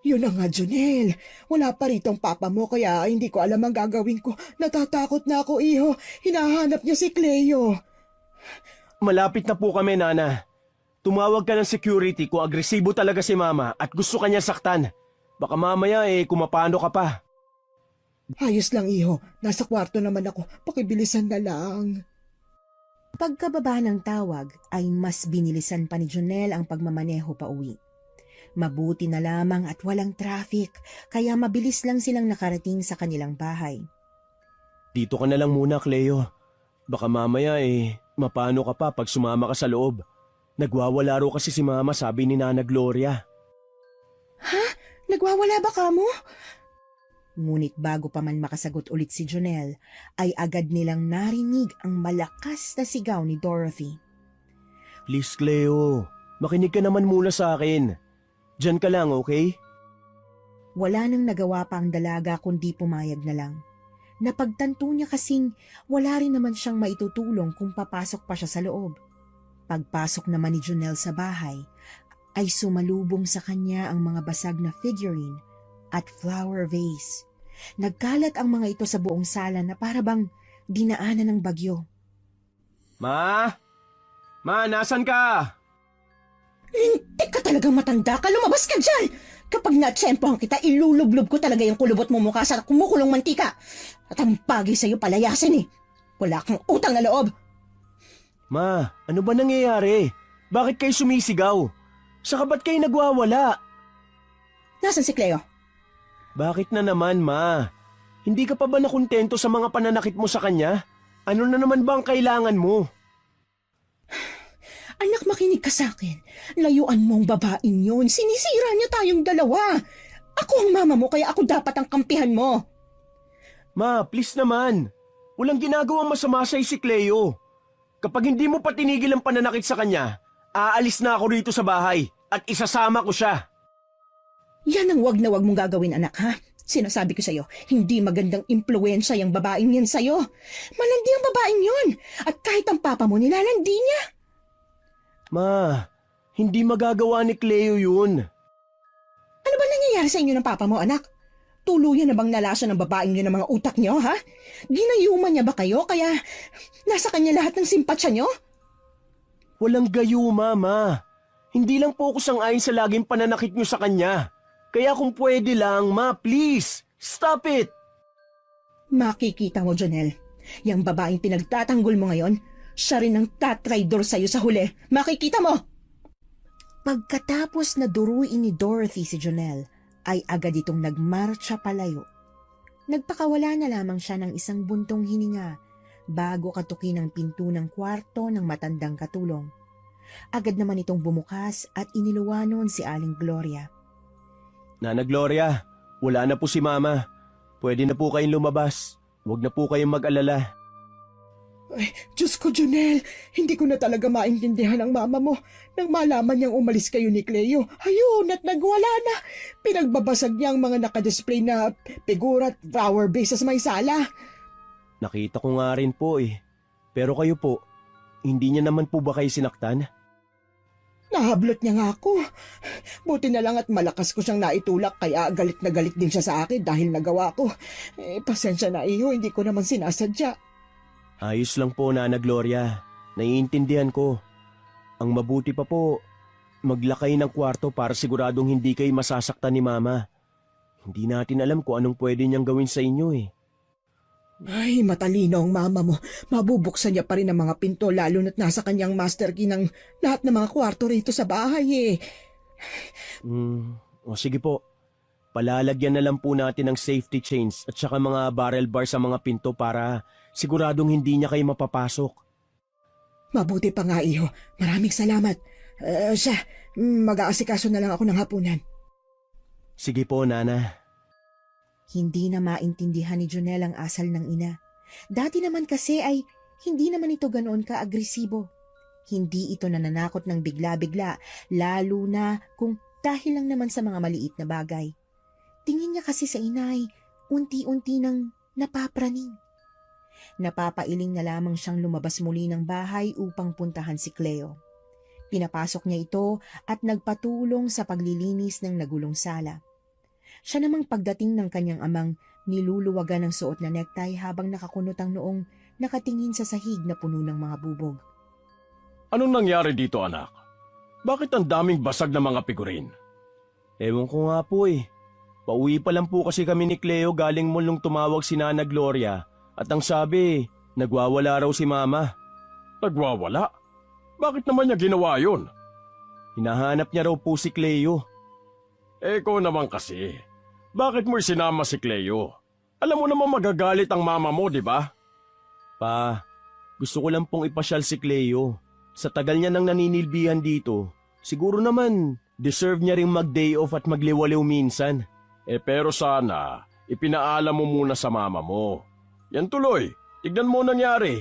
Yun na nga, Junel. Wala pa rito ang papa mo kaya hindi ko alam ang gagawin ko. Natatakot na ako, iho. Hinahanap niya si Cleo. Malapit na po kami, Nana. Tumawag ka ng security kung agresibo talaga si Mama at gusto kanya saktan. Baka mamaya kumapano ka pa. Ayos lang, iho. Nasa kwarto naman ako. Pakibilisan na lang. Pagkababa ng tawag ay mas binilisan pa ni Junel ang pagmamaneho pa uwi. Mabuti na lamang at walang traffic kaya mabilis lang silang nakarating sa kanilang bahay. Dito ka na lang muna, Cleo. Baka mamaya mapano ka pa pag sumama ka sa loob. Nagwawala ro kasi si Mama, sabi ni Nana Gloria. Ha? Nagwawala ba ka mo? Ngunit bago pa man makasagot ulit si Junel, ay agad nilang narinig ang malakas na sigaw ni Dorothy. Please, Cleo. Makinig ka naman muna sa akin. Diyan ka lang, okay? Wala nang nagawa pa ang dalaga kundi pumayag na lang. Napagtanto niya kasing wala rin naman siyang maitutulong kung papasok pa siya sa loob. Pagpasok naman ni Junel sa bahay, ay sumalubong sa kanya ang mga basag na figurine at flower vase. Nagkalat ang mga ito sa buong sala na para bang dinaanan ng bagyo. Ma? Ma, nasan ka? Hindi ka talagang matanda ka. Lumabas ka dyan! Kapag natsempohan kita, ilulublob ko talaga yung kulubot mo mukha sa kumukulong mantika. At ang bagay sa'yo palayasin eh. Wala kang utang na loob. Ma, ano ba nangyayari? Bakit kayo sumisigaw? Saka ba't kayo nagwawala? Nasaan si Cleo? Bakit na naman, Ma? Hindi ka pa ba nakontento sa mga pananakit mo sa kanya? Ano na naman ba ang kailangan mo? Anak, makinig ka sa akin. Layuan mo ang babaeng yun. Sinisira niya tayong dalawa. Ako ang mama mo, kaya ako dapat ang kampihan mo. Ma, please naman. Walang ginagawang masama sa'yo si Cleo. Kapag hindi mo pa tinigil ang pananakit sa kanya, aalis na ako rito sa bahay at isasama ko siya. Yan ang wag na wag mong gagawin, anak, ha? Sinasabi ko sa'yo, hindi magandang impluensya yung babaeng yan sa'yo. Malandi ang babaeng yun. At kahit ang papa mo, nilalandi niya. Ma, hindi magagawa ni Cleo yun. Ano ba nangyayari sa inyo ng papa mo, anak? Tuluyan na bang nalasa ng babaeng yun ng mga utak niyo, ha? Ginayuman niya ba kayo kaya nasa kanya lahat ng simpatsya niyo? Walang gayuma, Ma. Hindi lang po ako sang-ayon sa laging pananakit niyo sa kanya. Kaya kung pwede lang, Ma, please, stop it! Makikita mo, Jonel. Yang babaeng pinagtatanggol mo ngayon, siya rin ang tatraidor sa'yo sa huli. Makikita mo! Pagkatapos na duruin ni Dorothy si Jonel, ay agad itong nagmarcha palayo. Nagpakawala na lamang siya ng isang buntong hininga bago katukin ang pinto ng kwarto ng matandang katulong. Agad naman itong bumukas at iniluwanon si Aling Gloria. Nana Gloria, wala na po si Mama. Pwede na po kayong lumabas. Huwag na po kayong mag-alala. Ay, Diyos ko, Jonel, hindi ko na talaga maintindihan ang mama mo. Nang malaman niyang umalis kayo ni Cleo, ayun at nagwala na. Pinagbabasag niya ang mga nakadisplay na figura at flower vases sa may sala. Nakita ko nga rin po eh. Pero kayo po, hindi niya naman po ba kayo sinaktan? Nahablot niya nga ako. Buti na lang at malakas ko siyang naitulak kaya galit na galit din siya sa akin dahil nagawa ko. Pasensya na iyo, hindi ko naman sinasadya. Ayos lang po, Nana Gloria. Naiintindihan ko. Ang mabuti pa po, maglakay ng kwarto para siguradong hindi kayo masasaktan ni Mama. Hindi natin alam kung anong pwede niyang gawin sa inyo eh. Ay, matalino ang mama mo. Mabubuksan niya pa rin ang mga pinto lalo na't nasa kanyang master key ng lahat ng mga kwarto rito sa bahay eh. O sige po. Palalagyan na lang po natin ng safety chains at saka mga barrel bar sa mga pinto para siguradong hindi niya kayo mapapasok. Mabuti pa nga, iho. Maraming salamat. Mag-aasikaso na lang ako ng hapunan. Sige po, Nana. Hindi na maintindihan ni Jonel ang asal ng ina. Dati naman kasi ay hindi naman ito ganoon ka-agresibo. Hindi ito nananakot ng bigla-bigla, lalo na kung dahil lang naman sa mga maliit na bagay. Tingin niya kasi sa inay, unti-unti nang napapraning. Napapailing na lamang siyang lumabas muli ng bahay upang puntahan si Cleo. Pinapasok niya ito at nagpatulong sa paglilinis ng nagulong sala. Siya namang pagdating ng kanyang amang niluluwagan ng suot na necktie habang nakakunot ang noong nakatingin sa sahig na puno ng mga bubog. Anong nangyari dito, anak? Bakit ang daming basag na mga figurin? Ewan ko nga po eh. Pauwi pa lang po kasi kami ni Cleo galing mall nung tumawag si Nana Gloria at ang sabi, nagwawala raw si Mama. Nagwawala? Bakit naman niya ginawa yun? Hinahanap niya raw po si Cleo. Ikaw naman kasi. Bakit mo sinama si Cleo? Alam mo naman magagalit ang mama mo, di ba? Pa, gusto ko lang pong ipasyal si Cleo. Sa tagal niya nang naninilbihan dito, siguro naman deserve niya ring mag-day off at magliwaliw minsan. Pero sana, ipinaalam mo muna sa mama mo. Yan tuloy, tignan mo nangyari.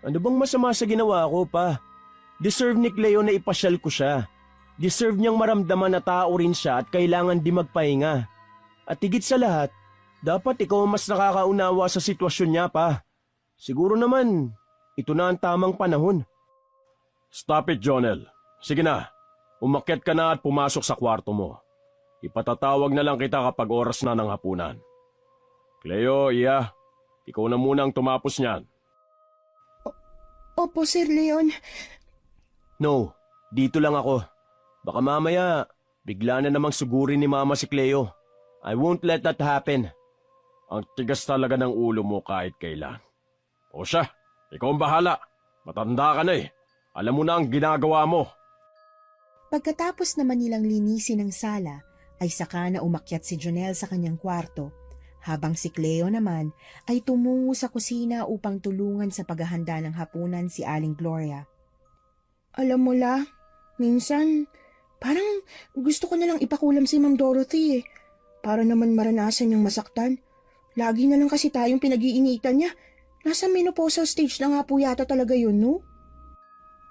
Ano bang masama sa ginawa ko, pa? Deserve ni Cleo na ipasyal ko siya. Deserve niyang maramdaman na tao rin siya at kailangan di magpahinga. At higit sa lahat, dapat ikaw mas nakakaunawa sa sitwasyon niya, pa. Siguro naman, ito na ang tamang panahon. Stop it, Jonel. Sige na, umakyat ka na at pumasok sa kwarto mo. Ipatatawag na lang kita kapag oras na ng hapunan. Cleo, Iya, ikaw na muna ang tumapos niyan. Opo, Sir Leon. No, dito lang ako. Baka mamaya, bigla na namang sugurin ni Mama si Cleo. I won't let that happen. Ang tigas talaga ng ulo mo kahit kailan. O siya, ikaw ang bahala. Matanda ka na eh. Alam mo na ang ginagawa mo. Pagkatapos naman nilang linisin ang sala, ay saka na umakyat si Jonel sa kanyang kwarto, habang si Cleo naman ay tumungo sa kusina upang tulungan sa paghahanda ng hapunan si Aling Gloria. Alam mo la, minsan parang gusto ko na lang ipakulam si Ma'am Dorothy eh. Para naman maranasan niyang masaktan. Lagi na lang kasi tayong pinag-iinitan niya. Nasa menopausal stage na nga po yata talaga yun, no?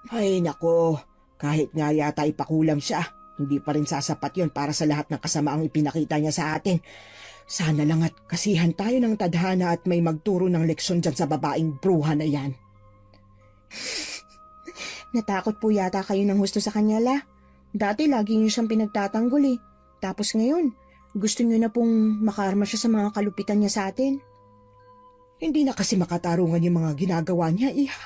Ay nako, kahit nga yata ipakulam siya, hindi pa rin sasapat yon para sa lahat ng kasamaang ipinakita niya sa atin. Sana lang at kasihan tayo ng tadhana at may magturo ng leksyon dyan sa babaeng bruha na yan. Natakot po yata kayo ng husto sa kanya la. Dati lagi niyo siyang pinagtatanggol eh. Tapos ngayon, gusto niyo na pong makarma siya sa mga kalupitan niya sa atin. Hindi na kasi makatarungan yung mga ginagawa niya, Iha.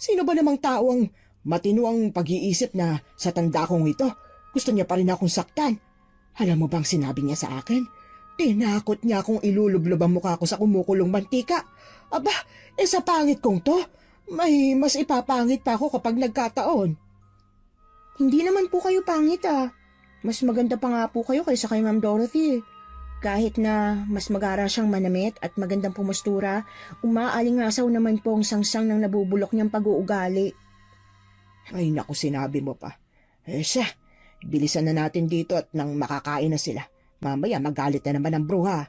Sino ba namang tao ang matino ang pag-iisip na sa tanda kong ito, gusto niya pa rin akong saktan? Alam mo bang sinabi niya sa akin? Tinakot niya akong ilulublob ang mukha ko sa kumukulong mantika. Aba, sa pangit kong to, may mas ipapangit pa ako kapag nagkataon. Hindi naman po kayo pangit ah. Mas maganda pa nga po kayo kaysa kay Ma'am Dorothy eh. Kahit na mas magara siyang manamit at magandang pumustura, umaalingasaw naman po ang sangsang ng nabubulok niyang pag-uugali. Ay naku, sinabi mo pa. Siya, bilisan na natin dito at nang makakain na sila. Mamaya magalit na naman ang bruha.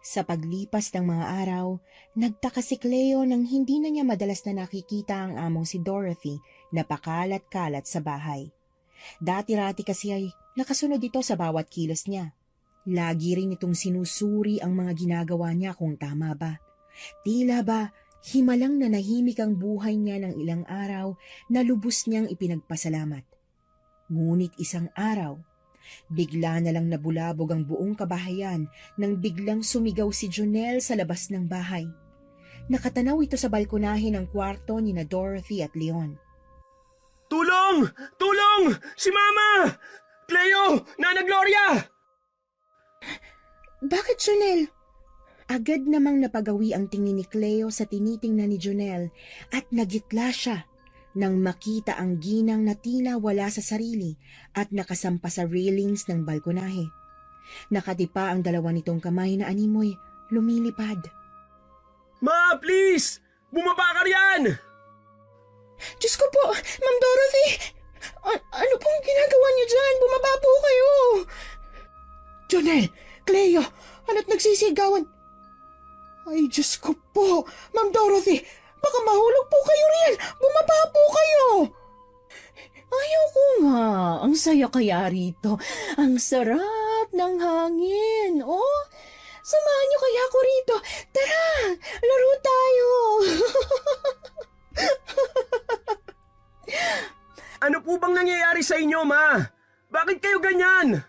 Sa paglipas ng mga araw, nagtaka si Cleo nang hindi na niya madalas na nakikita ang among si Dorothy na pakalat-kalat sa bahay. Dati-rati kasi ay nakasunod ito sa bawat kilos niya. Lagi rin itong sinusuri ang mga ginagawa niya kung tama ba. Tila ba himalang nanahimik ang buhay niya ng ilang araw na lubos niyang ipinagpasalamat. Ngunit isang araw, bigla na lang nabulabog ang buong kabahayan nang biglang sumigaw si Jonel sa labas ng bahay. Nakatanaw ito sa balkonahe ng kwarto ni na Dorothy at Leon. Tulong! Tulong! Si Mama! Cleo! Nana Gloria! Bakit, Jonel? Agad namang napagawi ang tingin ni Cleo sa tinitingnan ni Jonel at nagitla siya nang makita ang ginang na tila wala sa sarili at nakasampa sa railings ng balkonahe. Nakatipa ang dalawa nitong kamay na animoy lumilipad. Ma, please! Bumaba ka riyan! Diyos ko po, Ma'am Dorothy! Ano pong ginagawa niyo dyan? Bumaba po kayo! Jonel! Cleo! Ano Diyos ko po, Ma'am Dorothy, baka mahulog po kayo riyan. Bumaba po kayo. Ayoko nga. Ang saya kaya rito. Ang sarap ng hangin. Oh, samahan niyo kaya ako rito. Tara, laro tayo. Ano po bang nangyayari sa inyo, Ma? Bakit kayo ganyan?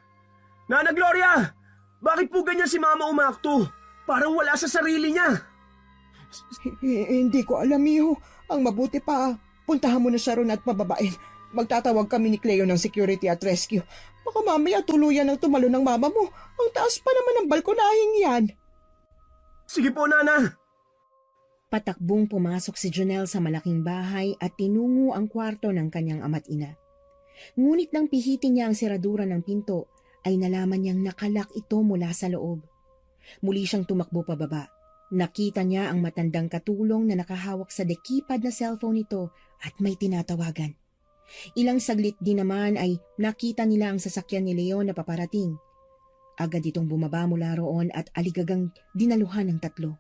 Nana Gloria, bakit po ganyan si Mama umakto? Parang wala sa sarili niya. Hindi ko alam, Miho. Ang mabuti pa, puntahan mo na siya ron at pababain. Magtatawag kami ni Cleo ng security at rescue. Baka mamaya tuluyan ng tumalo ng mama mo. Ang taas pa naman ng balkonahing yan. Sige po, Nana. Patakbong pumasok si Jonel sa malaking bahay at tinungo ang kwarto ng kanyang ama't ina. Ngunit nang pihitin niya ang seradura ng pinto, ay nalaman niyang nakalak ito mula sa loob. Muli siyang tumakbo pababa. Nakita niya ang matandang katulong na nakahawak sa dekipad na cellphone nito at may tinatawagan. Ilang saglit din naman ay nakita nila ang sasakyan ni Leon na paparating. Agad itong bumaba mula roon at aligagang dinaluhan ng tatlo.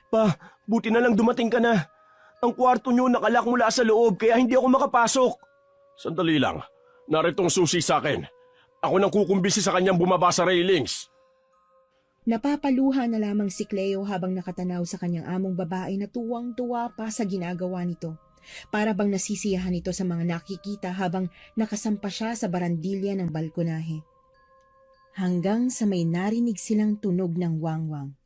Pa, buti na lang dumating ka na. Ang kwarto niyo nakalak mula sa loob kaya hindi ako makapasok. Sandali lang. Naritong susi sa akin. Ako nang kukumbisi sa kanyang bumaba sa railings. Napapaluha na lamang si Cleo habang nakatanaw sa kanyang among babae na tuwang-tuwa pa sa ginagawa nito. Para bang nasisiyahan ito sa mga nakikita habang nakasampa siya sa barandilya ng balkonahe. Hanggang sa may narinig silang tunog ng wangwang.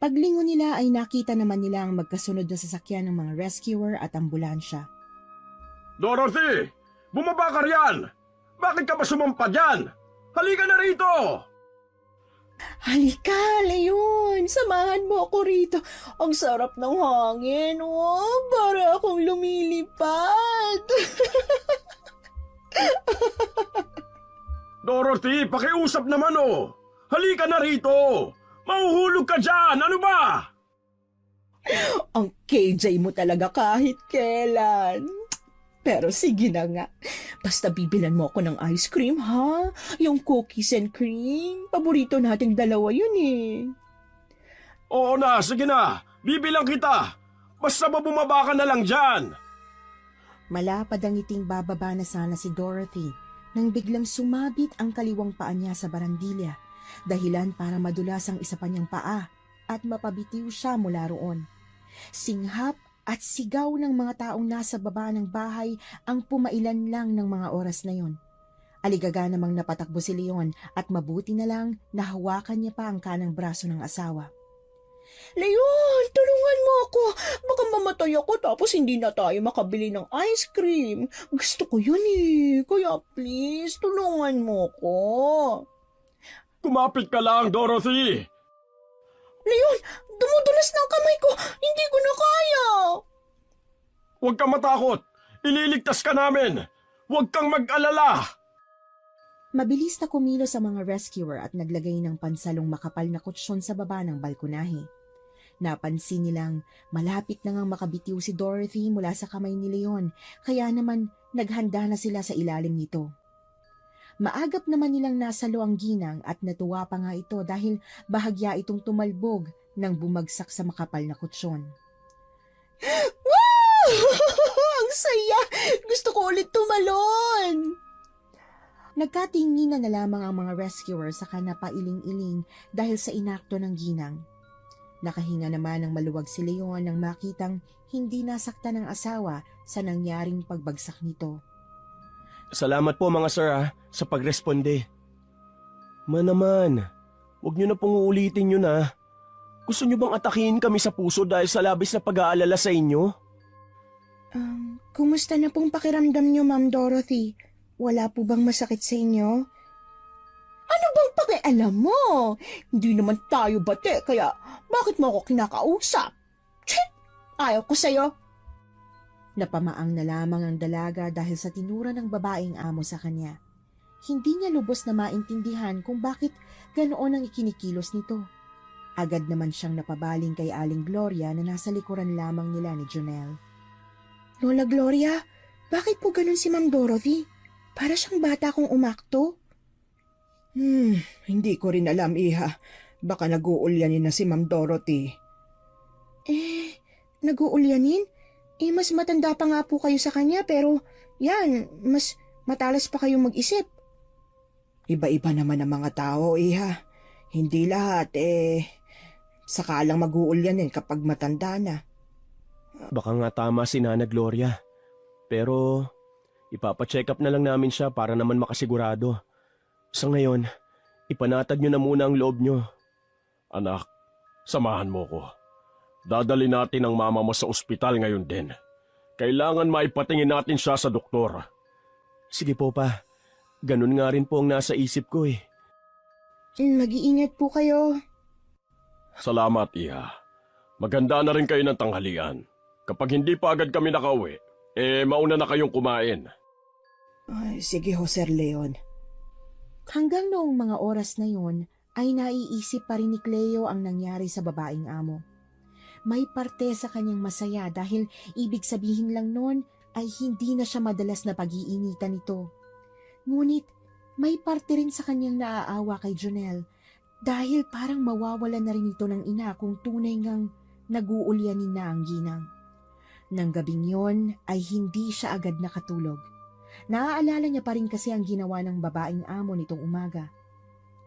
Paglingon nila ay nakita naman nila ang magkasunod na sasakyan ng mga rescuer at ambulansya. Dorothy! Bumaba ka riyan! Bakit ka ba sumampa dyan? Halika na rito! Halika, Leon. Samahan mo ako rito. Ang sarap ng hangin. Oh, para akong lumilipad. Dorothy, pakiusap naman oh! Halika na rito! Mahuhulog ka dyan! Ano ba? Ang KJ mo talaga kahit kailan. Pero sige na nga. Basta bibilan mo ako ng ice cream, ha? Yung cookies and cream. Paborito nating dalawa yun eh. Oo na, sige na. Bibilang kita. Basta bumaba ka na lang dyan. Malapad ang ngiting bababa na sana si Dorothy nang biglang sumabit ang kaliwang paa niya sa barandilya, dahilan para madulas ang isa pa niyang paa at mapabitiw siya mula roon. Singhap at sigaw ng mga taong nasa baba ng bahay ang pumailan lang ng mga oras na yon. Aligaga namang napatakbo si Leon at mabuti na lang nahawakan niya pa ang kanang braso ng asawa. Leon, tulungan mo ako. Baka mamatay ako tapos hindi na tayo makabili ng ice cream. Gusto ko yun eh. Kaya please, tulungan mo ako. Kumapit ka lang, Dorothy. Leon, dumudulas ng kamay ko. Hindi ko na kaya. Huwag kang matakot. Ililigtas ka namin. Huwag kang mag-alala. Mabilis na kumilos ang mga rescuer at naglagay ng pansalong makapal na kutsyon sa baba ng balkonahe. Napansin nilang malapit na ngang makabitiw si Dorothy mula sa kamay ni Leon, kaya naman naghanda na sila sa ilalim nito. Maagap naman nilang nasalo ang ginang at natuwa pa nga ito dahil bahagya itong tumalbog nang bumagsak sa makapal na kutsyon. Wow! Ang saya! Gusto ko ulit tumalon! Nagkatinginan na lamang ang mga rescuer sa kanapailing-iling dahil sa inakto ng ginang. Nakahinga naman ng maluwag si Leon nang makitang hindi nasaktan ng asawa sa nangyaring pagbagsak nito. Salamat po mga sir sa pagresponde. Naman, huwag niyo na pong uulitin yun Gusto niyo bang atakihin kami sa puso dahil sa labis na pag-aalala sa inyo? Kumusta na pong pakiramdam niyo, Ma'am Dorothy? Wala po bang masakit sa inyo? Ano bang pakialam mo? Hindi naman tayo bate, kaya bakit mo ako kinakausap? Chit! Ayaw ko sa'yo. Napamaang na lamang ang dalaga dahil sa tinura ng babaeng amo sa kanya. Hindi niya lubos na maintindihan kung bakit ganoon ang ikinikilos nito. Agad naman siyang napabaling kay Aling Gloria na nasa likuran lamang nila ni Jonel. Lola Gloria, bakit po ganun si Ma'am Dorothy? Para siyang bata kong umakto. Hindi ko rin alam, iha. Baka nag-uulyanin na si Ma'am Dorothy. Nag-uulyanin? Mas matanda pa nga po kayo sa kanya pero yan, mas matalas pa kayong mag-isip. Iba-iba naman ang mga tao, Iha. Hindi lahat, saka lang mag-uulyanin kapag matanda na. Baka nga tama si Nana Gloria. Pero ipapacheck up na lang namin siya para naman makasigurado. Sa ngayon, ipanatag niyo na muna ang loob niyo. Anak, samahan mo ko. Dadali natin ang mama mo sa ospital ngayon din. Kailangan maipatingin natin siya sa doktor. Sige po pa, ganun nga rin po ang nasa isip ko eh. Mag-iingat po kayo. Salamat, Iha. Maganda na rin kayo ng tanghalian. Kapag hindi pa agad kami nakauwi, mauna na kayong kumain. Ay, sige ho, Sir Leon. Hanggang noong mga oras na yon ay naiisip pa rin ni Cleo ang nangyari sa babaeng amo. May parte sa kanyang masaya dahil ibig sabihin lang noon ay hindi na siya madalas na pag-iinitan nito. Ngunit may parte rin sa kanyang naaawa kay Jonel dahil parang mawawala na rin ito ng ina kung tunay ngang nag-uulyanin na ang ginang. Nang gabing yon ay hindi siya agad nakatulog. Naaalala niya pa rin kasi ang ginawa ng babaeng amo nitong umaga.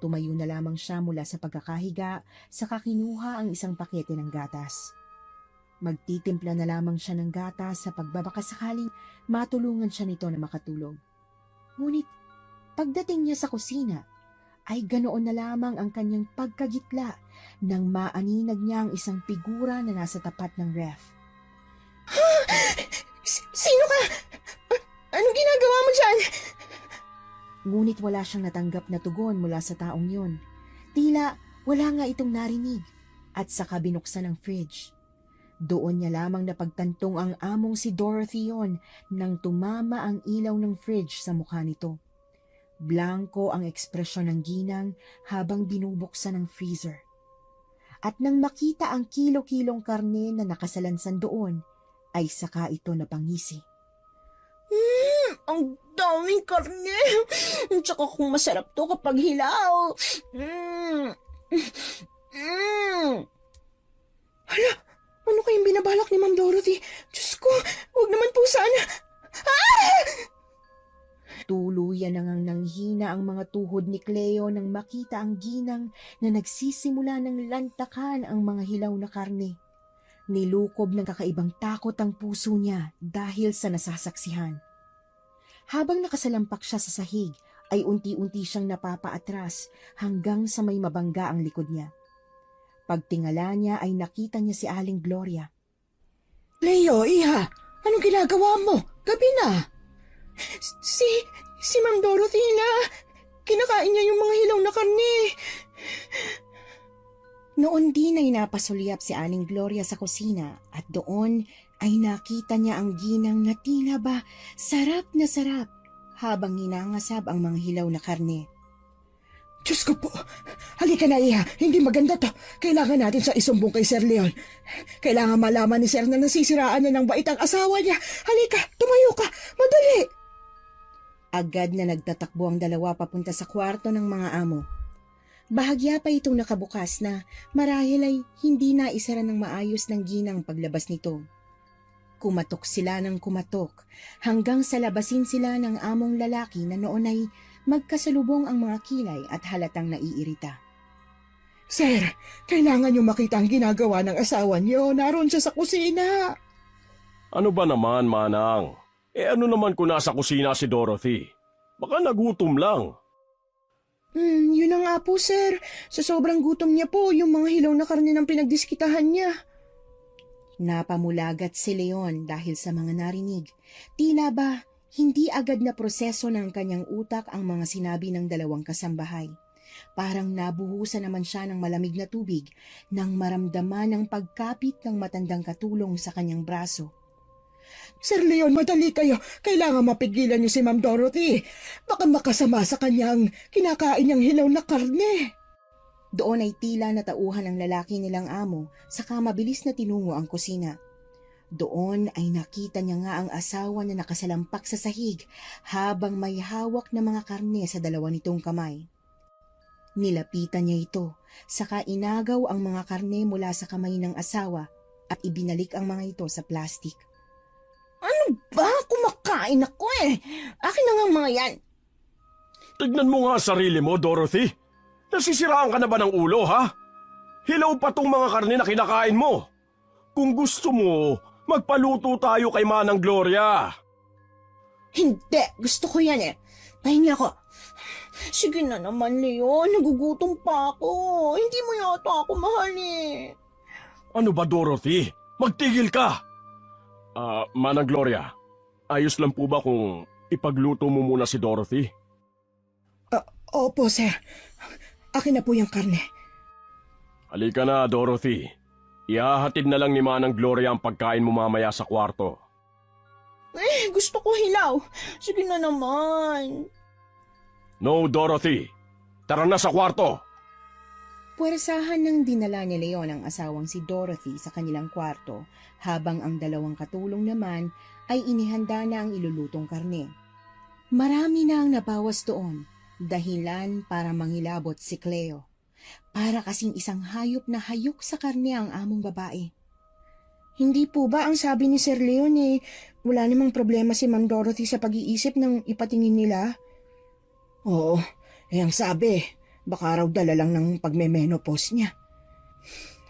Tumayo na lamang siya mula sa pagkakahiga saka kinuha ang isang pakete ng gatas. Magtitimpla na lamang siya ng gatas sa pagbabakasakaling matulungan siya nito na makatulog. Ngunit pagdating niya sa kusina, ay ganoon na lamang ang kanyang pagkagitla nang maaninag niya ang isang figura na nasa tapat ng ref. Sino ka? Anong ginagawa mo dyan? Ngunit wala siyang natanggap na tugon mula sa taong yon. Tila wala nga itong narinig at saka binuksan ang fridge. Doon niya lamang napagtantong ang among si Dorothy yon nang tumama ang ilaw ng fridge sa mukha nito. Blanko ang ekspresyon ng ginang habang binubuksan ang freezer. At nang makita ang kilo-kilong karne na nakasalansan doon, ay saka ito napangisi. Ang daming karne. Tsaka kung masarap to kapag hilaw. Hala, ano kayong binabalak ni Ma'am Dorothy? Diyos ko, huwag naman po sana. Tuluyan na ngang nanghina ang mga tuhod ni Cleo nang makita ang ginang na nagsisimula ng lantakan ang mga hilaw na karne. Nilukob ng kakaibang takot ang puso niya dahil sa nasasaksihan. Habang nakasalampak siya sa sahig, ay unti-unti siyang napapaatras hanggang sa may mabangga ang likod niya. Pagtingala niya ay nakita niya si Aling Gloria. Leo, Iha, anong ginagawa mo? Gabi na. Si Ma'am Dorothy na. Kinakain niya yung mga hilaw na karne. Noon din ay napasulyap si Aling Gloria sa kusina at doon ay nakita niya ang ginang na tila ba sarap na sarap habang hinangasab ang mga hilaw na karne. Diyos ko po, halika na Iha, hindi maganda to. Kailangan natin siya isumbong kay Sir Leon. Kailangan malaman ni Sir na nasisiraan na ng bait ang asawa niya. Halika, tumayo ka, madali. Agad na nagtatakbo ang dalawa papunta sa kwarto ng mga amo. Bahagya pa itong nakabukas na marahil ay hindi na isara ng maayos ng ginang paglabas nito. Kumatok sila ng kumatok hanggang sa labasin sila ng among lalaki na noon ay magkasalubong ang mga kilay at halatang naiirita. Sir, kailangan niyo makita ang ginagawa ng asawa niyo. Naroon siya sa kusina. Ano ba naman, Manang? Ano naman kung nasa kusina si Dorothy? Baka nagutom lang. Yun na nga po, sir. Sa sobrang gutom niya po, yung mga hilaw na karne ng pinagdiskitahan niya. Napamulagat si Leon dahil sa mga narinig. Tila ba hindi agad na proseso ng kanyang utak ang mga sinabi ng dalawang kasambahay. Parang nabuhusan naman siya ng malamig na tubig nang maramdaman ang pagkapit ng matandang katulong sa kanyang braso. Sir Leon, madali kayo. Kailangan mapigilan niyo si Ma'am Dorothy. Baka makasama sa kanyang kinakain niyang hilaw na karne. Doon ay tila natauhan ang lalaki nilang amo saka mabilis na tinungo ang kusina. Doon ay nakita niya nga ang asawa na nakasalampak sa sahig habang may hawak na mga karne sa dalawa nitong kamay. Nilapitan niya ito, saka inagaw ang mga karne mula sa kamay ng asawa at ibinalik ang mga ito sa plastik. Ano ba? Kumakain ako eh. Akin na nga ang mga yan. Tignan mo nga sarili mo, Dorothy. Nasisiraan ka na ba ng ulo, ha? Hilaw pa tong mga karne na kinakain mo. Kung gusto mo, magpaluto tayo kay Manang Gloria. Hindi. Gusto ko yan eh. Pahinga ko. Sige na naman, Leon. Nagugutom pa ako. Hindi mo yata ako mahal eh. Ano ba, Dorothy? Magtigil ka! Manang Gloria, ayos lang po ba kung ipagluto mo muna si Dorothy? Opo, sir. Akin na po yung karne. Halika na, Dorothy. Ihahatid na lang ni Manang Gloria ang pagkain mo mamaya sa kwarto. Gusto ko hilaw. Sige na naman. No, Dorothy. Tara na sa kwarto. Puwersahan ng dinala ni Leon ang asawang si Dorothy sa kanilang kwarto habang ang dalawang katulong naman ay inihanda na ang ilulutong karne. Marami na ang nabawas doon, dahilan para mangilabot si Cleo. Para kasing isang hayop na hayok sa karne ang among babae. Hindi po ba ang sabi ni Sir Leon eh, wala namang problema si Ma'am Dorothy sa pag-iisip ng ipatingin nila? Oo, ang sabi, baka raw dala lang ng pagme-menopause niya.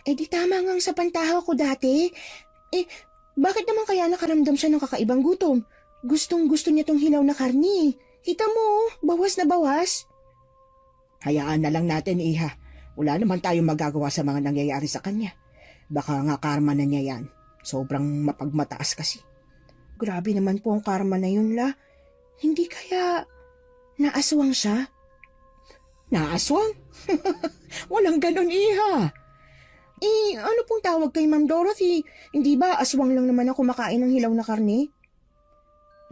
Di tama nga sa pantahaw ko dati. Bakit naman kaya nakaramdam siya ng kakaibang gutom? Gustong-gusto niya tong hilaw na karni. Kita mo, bawas na bawas. Hayaan na lang natin, Iha. Wala naman tayong magagawa sa mga nangyayari sa kanya. Baka nga karma na niya yan. Sobrang mapagmataas kasi. Grabe naman po ang karma na yun, La. Hindi kaya naaswang siya? Naaswang? Walang ganon, Iha. Ano pong tawag kay Ma'am Dorothy? Hindi ba aswang lang naman ako makain ng hilaw na karne?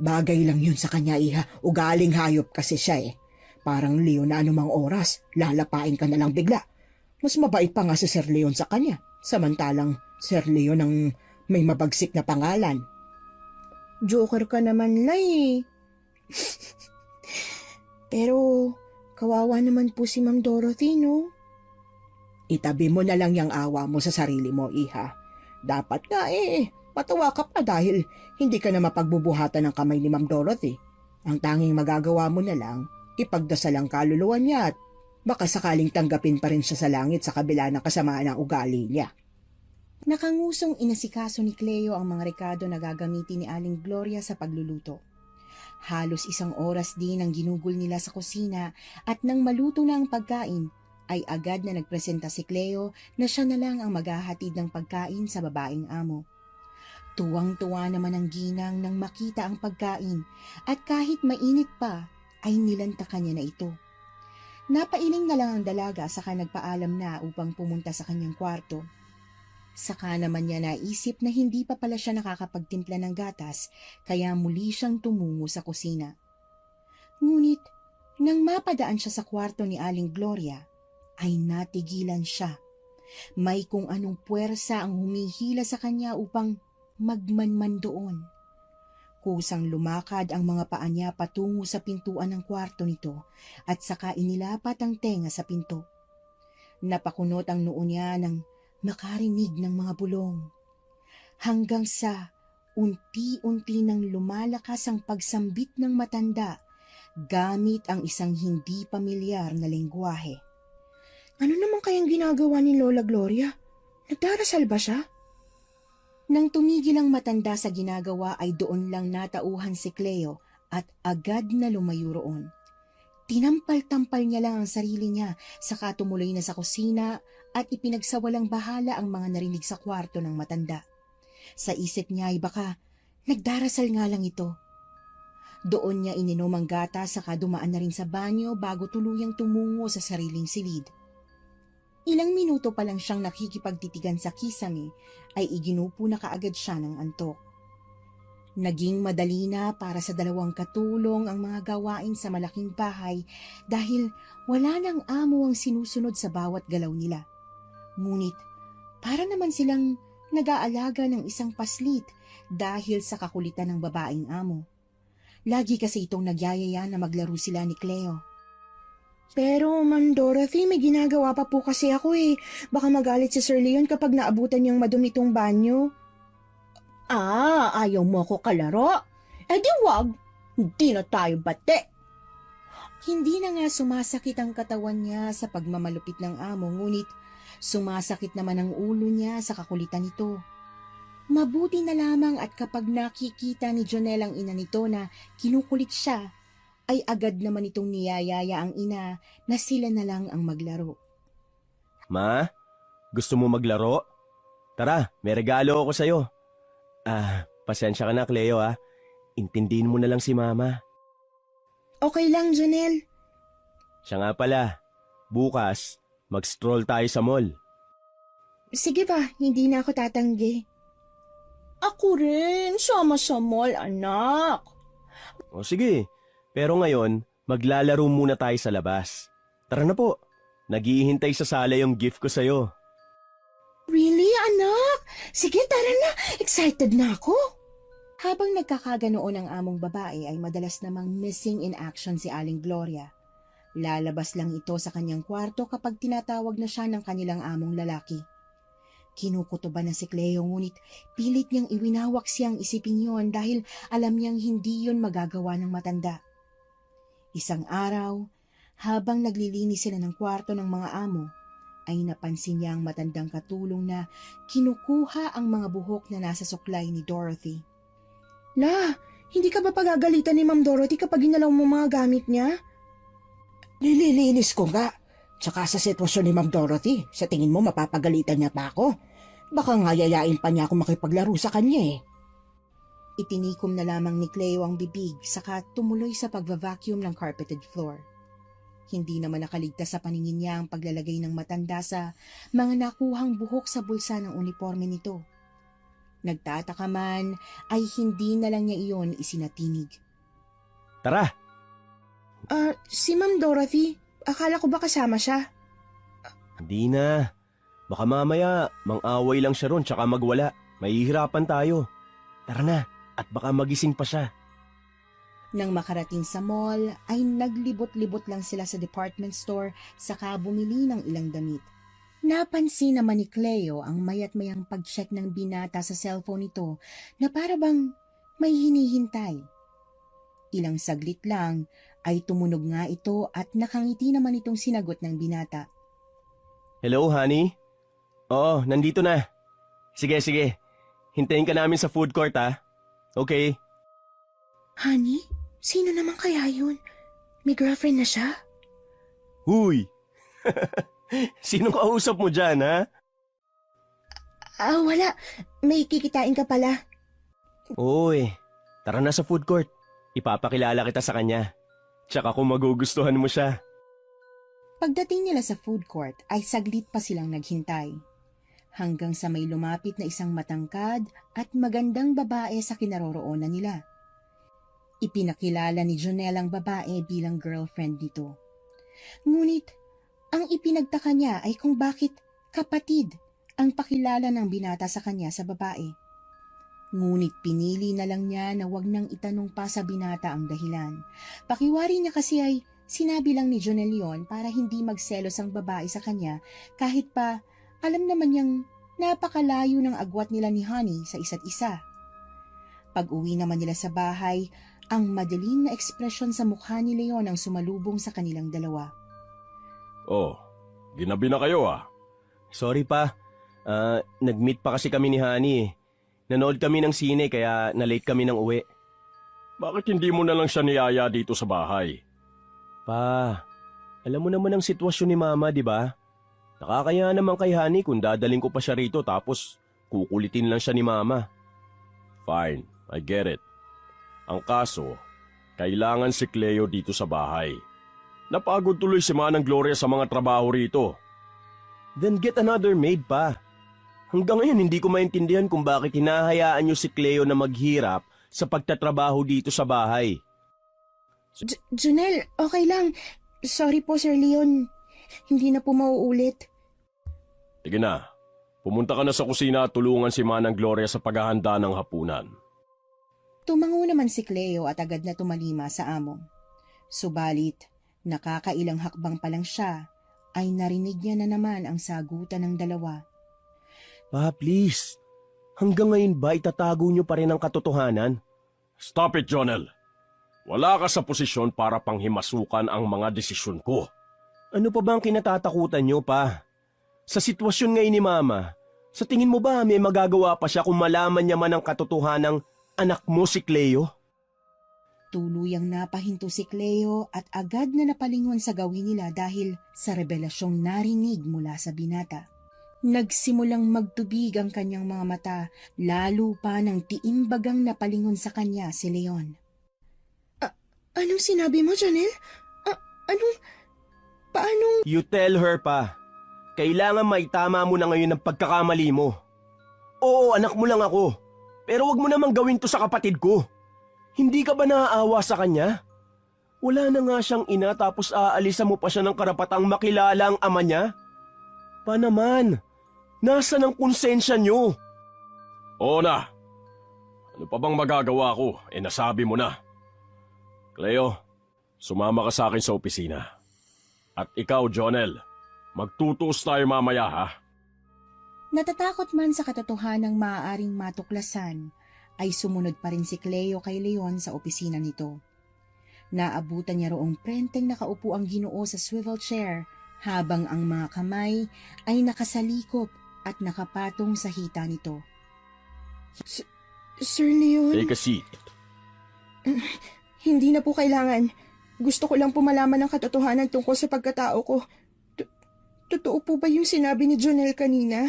Bagay lang yun sa kanya, Iha. Ugaling hayop kasi siya eh. Parang Leon na anumang oras, lalapain ka na lang bigla. Mas mabait pa nga si Sir Leon sa kanya. Samantalang Sir Leon ang may mabagsik na pangalan. Joker ka naman, Lai. Pero kawawa naman po si Ma'am Dorothy, no? Itabi mo na lang yung awa mo sa sarili mo, Iha. Dapat nga patawa ka pa dahil hindi ka na mapagbubuhatan ng kamay ni Ma'am Dorothy. Ang tanging magagawa mo na lang, ipagdasal ang kaluluwa niya at baka sakaling tanggapin pa rin siya sa langit sa kabila ng kasamaan ng ugali niya. Nakangusong inasikaso ni Cleo ang mga rekado na gagamitin ni Aling Gloria sa pagluluto. Halos 1 oras din ang ginugol nila sa kusina at nang maluto na ang pagkain, ay agad na nagpresenta si Cleo na siya na lang ang maghahatid ng pagkain sa babaeng amo. Tuwang-tuwa naman ang ginang nang makita ang pagkain at kahit mainit pa ay nilantakan niya na ito. Napailing na lang ang dalaga saka nagpaalam na upang pumunta sa kanyang kwarto. Saka naman niya naisip na hindi pa pala siya nakakapagtimpla ng gatas kaya muli siyang tumungo sa kusina. Ngunit nang mapadaan siya sa kwarto ni Aling Gloria, ay natigilan siya. May kung anong puwersa ang humihila sa kanya upang magmanman doon. Kusang lumakad ang mga paa niya patungo sa pintuan ng kwarto nito at saka inilapat ang tenga sa pinto. Napakunot ang noo niya nang makarinig ng mga bulong. Hanggang sa unti-unti nang lumalakas ang pagsambit ng matanda gamit ang isang hindi pamilyar na lengguwahe. Ano naman kayang ginagawa ni Lola Gloria? Nagdarasal ba siya? Nang tumigil ang matanda sa ginagawa ay doon lang natauhan si Cleo at agad na lumayo roon. Tinampal-tampal niya lang ang sarili niya saka tumuloy na sa kusina at ipinagsawalang bahala ang mga narinig sa kwarto ng matanda. Sa isip niya ay baka nagdarasal nga lang ito. Doon niya ininom ang gatas saka dumaan na rin sa banyo bago tuluyang tumungo sa sariling silid. Ilang minuto pa lang siyang nakikipagtitigan sa kisame ay iginupo na kaagad siya ng antok. Naging madali na para sa dalawang katulong ang mga gawain sa malaking bahay dahil wala nang amo ang sinusunod sa bawat galaw nila. Ngunit para naman silang nag-aalaga ng isang paslit dahil sa kakulitan ng babaeng amo. Lagi kasi itong nagyayaya na maglaro sila ni Cleo. Pero, Ma'am Dorothy, may ginagawa pa po kasi ako eh. Baka magalit si Sir Leon kapag naabutan niyang madumi itong banyo. Ayaw mo ko kalaro? Di wag, hindi na tayo bate. Hindi na nga sumasakit ang katawan niya sa pagmamalupit ng amo, ngunit sumasakit naman ang ulo niya sa kakulitan nito. Mabuti na lamang at kapag nakikita ni Jonel ang ina nito na kinukulit siya, ay agad naman itong niyayaya ang ina na sila na lang ang maglaro. Ma, gusto mo maglaro? Tara, may regalo ako sa'yo. Pasensya ka na, Cleo ha. Intindihin mo na lang si Mama. Okay lang, Jonel. Siya nga pala, bukas, mag-stroll tayo sa mall. Sige ba, hindi na ako tatanggi. Ako rin, sama sa mall, anak. O sige, pero ngayon, maglalaro muna tayo sa labas. Tara na po, naghihintay sa sala yung gift ko sa'yo. Really, anak? Sige, tara na. Excited na ako. Habang nagkakaganoon ang among babae ay madalas namang missing in action si Aling Gloria. Lalabas lang ito sa kanyang kwarto kapag tinatawag na siya ng kanilang among lalaki. Kinukutuban na si Cleo ngunit pilit niyang iwinawak siyang isipin yon dahil alam niyang hindi yon magagawa ng matanda. Isang araw, habang naglilinis sila ng kwarto ng mga amo, ay napansin niya ang matandang katulong na kinukuha ang mga buhok na nasa suklay ni Dorothy. La, hindi ka ba pagagalitan ni Ma'am Dorothy kapag ginalaw mo mga gamit niya? Nililinis ko nga. Tsaka sa sitwasyon ni Ma'am Dorothy, sa tingin mo mapapagalitan niya pa ako? Baka nga yayain pa niya ako makipaglaro sa kanya eh. Itinikom na lamang ni Cleo ang bibig saka tumuloy sa pagva-vacuum ng carpeted floor. Hindi naman nakaligtas sa paningin niya ang paglalagay ng matanda sa mga nakuhang buhok sa bulsa ng uniforme nito. Nagtataka man ay hindi na lang niya iyon isinatinig. Tara! Si Ma'am Dorothy, akala ko ba kasama siya? Hindi na. Baka mamaya, mang-away lang siya ron tsaka magwala. Mahihirapan tayo. Tara na, at baka magising pa siya. Nang makarating sa mall, ay naglibot-libot lang sila sa department store saka bumili ng ilang damit. Napansin naman ni Cleo ang mayat-mayang pag-check ng binata sa cellphone nito na para bang may hinihintay. Ilang saglit lang ay tumunog nga ito at nakangiti naman itong sinagot ng binata. Hello, honey? Oo, nandito na. Sige. Hintayin ka namin sa food court, ha? Okay. Honey, sino naman kaya yun? May girlfriend na siya? Huy! Sinong kausap mo dyan, ha? Wala. May kikitain ka pala. Oy, tara na sa food court. Ipapakilala kita sa kanya. Tsaka kung magugustuhan mo siya. Pagdating nila sa food court ay saglit pa silang naghintay. Hanggang sa may lumapit na isang matangkad at magandang babae sa kinaroroonan nila. Ipinakilala ni Jonel ang babae bilang girlfriend nito. Ngunit, ang ipinagtaka niya ay kung bakit kapatid ang pakilala ng binata sa kanya sa babae. Ngunit pinili na lang niya na wag nang itanong pa sa binata ang dahilan. Pakiwari niya kasi ay sinabi lang ni Jonel yon para hindi magselos ang babae sa kanya kahit pa alam naman niyang napakalayo ng agwat nila ni Honey sa isa't isa. Pag-uwi naman nila sa bahay, ang madilim na ekspresyon sa mukha ni Leon ang sumalubong sa kanilang dalawa. Oh, ginabi na kayo ah. Sorry pa. Nag-meet pa kasi kami ni Honey eh. Nanood kami ng sine kaya na-late kami ng uwi. Bakit hindi mo na lang siya niyaya dito sa bahay? Pa, alam mo naman ang sitwasyon ni Mama, di ba? Nakakaya naman kay Honey kung dadaling ko pa siya rito tapos kukulitin lang siya ni Mama. Fine, I get it. Ang kaso, kailangan si Cleo dito sa bahay. Napagod tuloy si Manang Gloria sa mga trabaho rito. Then get another maid pa. Hanggang ngayon hindi ko maintindihan kung bakit hinahayaan niyo si Cleo na maghirap sa pagtatrabaho dito sa bahay. Jonel, okay lang. Sorry po, Sir Leon. Hindi na po mauulit. Sige na, pumunta ka na sa kusina at tulungan si Manang Gloria sa paghahanda ng hapunan. Tumango naman si Cleo at agad na tumalima sa amo. Subalit, Nakakailang hakbang pa lang siya, ay narinig niya na naman ang sagutan ng dalawa. Pa, please. Hanggang ngayon ba itatago niyo pa rin ang katotohanan? Stop it, Jonel. Wala ka sa posisyon para panghimasukan ang mga desisyon ko. Ano pa ba ang kinatatakutan niyo, pa? Sa sitwasyon ngayon ni Mama, sa tingin mo ba may magagawa pa siya kung malaman niya man ang katotohanang anak mo si Cleo? Tuluyang napahinto si Cleo at agad na napalingon sa gawin nila dahil sa revelasyong narinig mula sa binata. Nagsimulang magtubig ang kanyang mga mata, lalo pa nang tiimbagang napalingon sa kanya si Leon. Anong sinabi mo, Janelle? Paanong... You tell her, pa. Kailangan maitama mo na ngayon ang pagkakamali mo. Oo, anak mo lang ako. Pero wag mo namang gawin to sa kapatid ko. Hindi ka ba naaawa sa kanya? Wala na nga siyang ina tapos aalisan mo pa siya ng karapatang makilala ang ama niya? Pa naman, nasa ng konsensya niyo? Oo na. Ano pa bang magagawa ko? Nasabi mo na. Cleo, sumama ka sa akin sa opisina. At ikaw, Jonel, magtutuos tayo mamaya, ha? Natatakot man sa katotohanang maaaring matuklasan, ay sumunod pa rin si Cleo kay Leon sa opisina nito. Naabutan niya roong prenteng nakaupo ang Ginoo sa swivel chair habang ang mga kamay ay nakasalikop at nakapatong sa hita nito. Sir Leon? Take a seat. Hindi na po kailangan. Gusto ko lang po malaman ang katotohanan tungkol sa pagkatao ko. Totoo po ba yung sinabi ni Jonel kanina?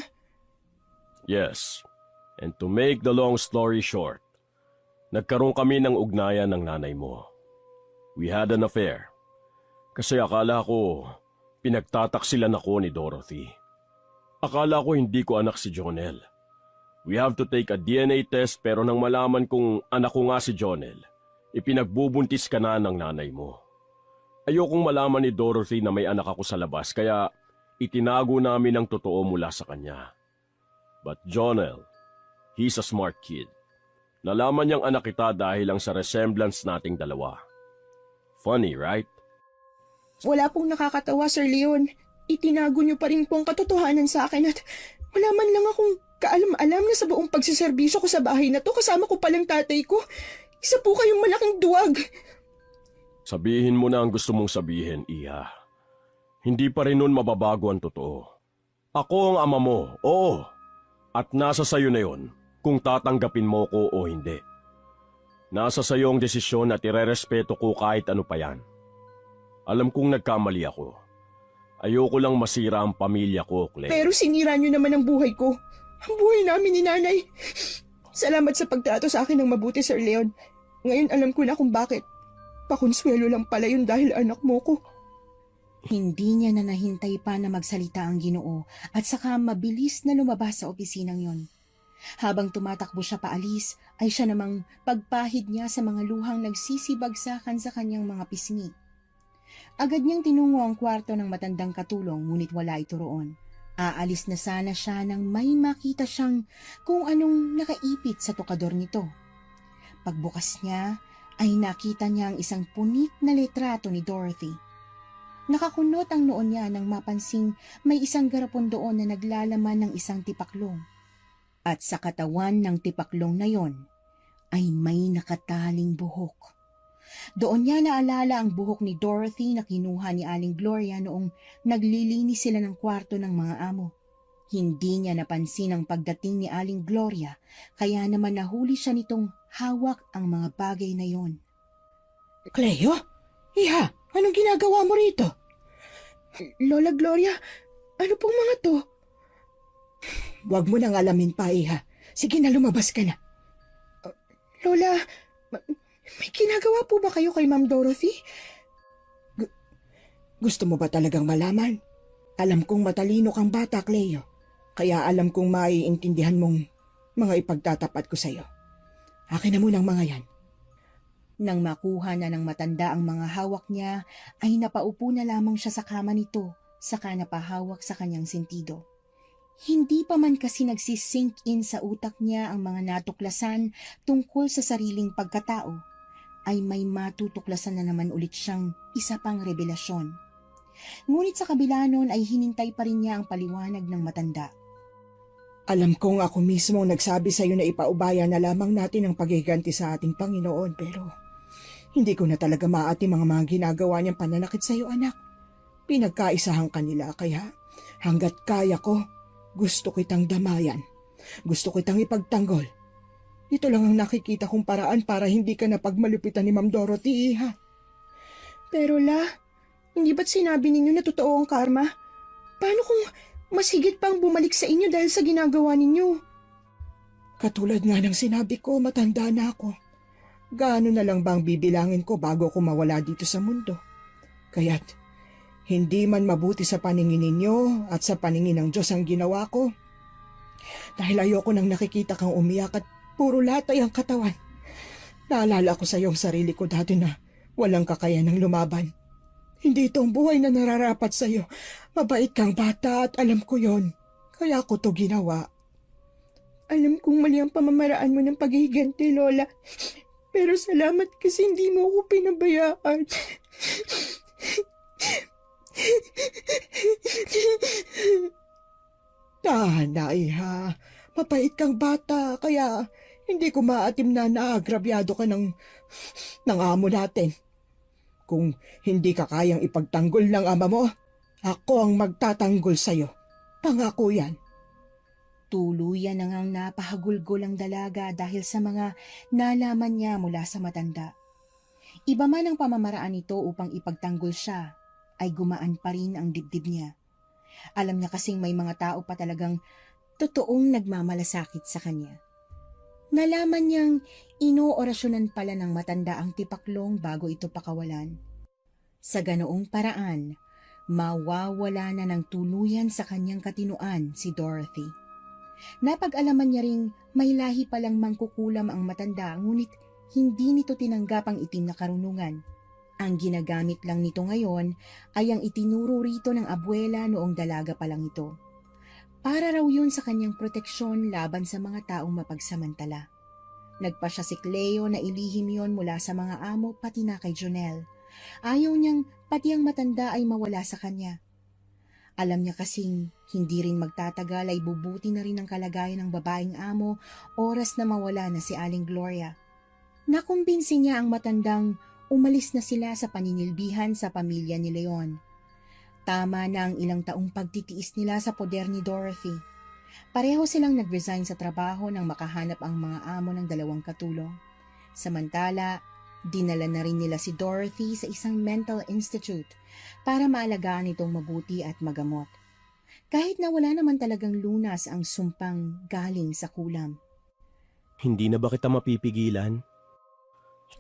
Yes. And to make the long story short, nagkaroon kami ng ugnayan ng nanay mo. We had an affair. Kasi akala ko, pinagtataksilan ako ni Dorothy. Akala ko hindi ko anak si Jonel. We have to take a DNA test pero nang malaman kong anak ko nga si Jonel, ipinagbubuntis ka na ng nanay mo. Ayokong malaman ni Dorothy na may anak ako sa labas kaya itinago namin ang totoo mula sa kanya. But Jonel, he's a smart kid. Nalaman niyang anak kita dahil lang sa resemblance nating dalawa. Funny, right? Wala pong nakakatawa, Sir Leon. Itinago niyo pa rin po ang katotohanan sa akin at wala man lang akong kaalam-alam na sa buong pagsiservisyo ko sa bahay na to kasama ko palang tatay ko. Isa po kayong malaking duwag. Sabihin mo na ang gusto mong sabihin, Iha. Hindi pa rin nun mababago ang totoo. Ako ang ama mo, oo. At nasa sayo na yon kung tatanggapin mo ko o hindi. Nasa sayo ang desisyon at irerespeto ko kahit ano pa yan. Alam kong nagkamali ako. Ayoko lang masira ang pamilya ko, Clay. Pero sinira niyo naman ang buhay ko. Ang buhay namin ni nanay. Salamat sa pagtrato sa akin ng mabuti, Sir Leon. Ngayon alam ko na kung bakit. Pakonsuelo lang pala yun dahil anak mo ko. Hindi niya na nahintay pa na magsalita ang Ginoo at saka mabilis na lumabas sa opisinang yon. Habang tumatakbo siya paalis, ay siya namang pagpahid niya sa mga luhang nagsisibagsakan sa kanyang mga pisngi. Agad niyang tinungo ang kwarto ng matandang katulong ngunit wala ito roon. Aalis na sana siya nang may makita siyang kung anong nakaipit sa tokador nito. Pagbukas niya, ay nakita niya ang isang punit na litrato ni Dorothy. Nakakunot ang noon niya nang mapansing may isang garapon doon na naglalaman ng isang tipaklong. At sa katawan ng tipaklong na yon ay may nakataling buhok. Doon niya naalala ang buhok ni Dorothy na kinuha ni Aling Gloria noong naglilinis sila ng kwarto ng mga amo. Hindi niya napansin ang pagdating ni Aling Gloria kaya naman nahuli siya nitong hawak ang mga bagay na yon. Cleo? Iha, anong ginagawa mo rito? Lola Gloria, ano pong mga to? Huwag mo nang alamin pa, Iha. Sige na, lumabas ka na. Lola, may ginagawa po ba kayo kay Ma'am Dorothy? Gusto mo ba talagang malaman? Alam kong matalino kang bata, Cleo. Kaya alam kong maiintindihan mong mga ipagtatapat ko sa'yo. Akin na muna ang mga yan. Nang makuha na ng matanda ang mga hawak niya, ay napaupo na lamang siya sa kama nito, saka napahawak sa kanyang sentido. Hindi pa man kasi nagsisink in sa utak niya ang mga natuklasan tungkol sa sariling pagkatao, ay may matutuklasan na naman ulit siyang isa pang revelasyon. Ngunit sa kabila nun ay hinintay pa rin niya ang paliwanag ng matanda. Alam kong ako mismo ang nagsabi sa iyo na ipaubaya na lamang natin ang paghiganti sa ating Panginoon, pero hindi ko na talaga maatim ang mga ginagawa niyang pananakit sa iyo, anak. Pinagkaisahan kanila, kaya hanggat kaya ko, gusto kitang damayan. Gusto kitang ipagtanggol. Ito lang ang nakikita kong paraan para hindi ka napagmalupitan ni Ma'am Dorothy, iha. Pero hindi ba't sinabi ninyo na totoo ang karma? Paano kung mas higit pang bumalik sa inyo dahil sa ginagawa ninyo? Katulad nga ng sinabi ko, matanda na ako. Gaano na lang bang bibilangin ko bago ako mawala dito sa mundo? Kaya't hindi man mabuti sa paningin ninyo at sa paningin ng Diyos ang ginawa ko. Dahil ayoko nang nakikita kang umiyak at puro latay ang katawan. Naalala ko sa iyo ang sarili ko dati na walang kakayanang lumaban. Hindi ito ang buhay na nararapat sa iyo. Mabait kang bata at alam ko yon. Kaya ko to ginawa. Alam kong mali ang pamamaraan mo ng paghihiganti, Lola. Pero salamat kasi hindi mo ako pinabayaan. Na, iha. Mabait kang bata, kaya hindi ko maatim na naagrabyado ka ng amo natin. Kung hindi ka kayang ipagtanggol ng ama mo, ako ang magtatanggol sa'yo. Pangako yan. Tuluyan na ngang napahagulgol ang dalaga dahil sa mga nalaman niya mula sa matanda. Iba man ang pamamaraan nito upang ipagtanggol siya, ay gumaan pa rin ang dibdib niya. Alam niya kasing may mga tao pa talagang totoong nagmamalasakit sa kanya. Nalaman niyang inoorasyonan pala ng matanda ang tipaklong bago ito pakawalan. Sa ganoong paraan, mawawala na ng tuluyan sa kanyang katinuan si Dorothy. Napag-alaman niya ring may lahi palang mangkukulam ang matanda, ngunit hindi nito tinanggap ang itim na karunungan. Ang ginagamit lang nito ngayon ay ang itinuro rito ng abuela noong dalaga pa lang ito. Para raw yun sa kanyang proteksyon laban sa mga taong mapagsamantala. Nagpa siya si Cleo na ilihim yon mula sa mga amo pati na kay Jonel. Ayaw niyang pati ang matanda ay mawala sa kanya. Alam niya kasing hindi rin magtatagal ay bubuti na rin ang kalagayan ng babaeng amo oras na mawala na si Aling Gloria. Nakumbinsi niya ang matandang umalis na sila sa paninilbihan sa pamilya ni Leon. Tama na ang ilang taong pagtitiis nila sa poder ni Dorothy. Pareho silang nag-resign sa trabaho nang makahanap ang mga amo ng dalawang katulong. Samantala, dinala na rin nila si Dorothy sa isang mental institute para maalagaan itong mabuti at magamot. Kahit na wala naman talagang lunas ang sumpang galing sa kulam. Hindi na ba kita mapipigilan?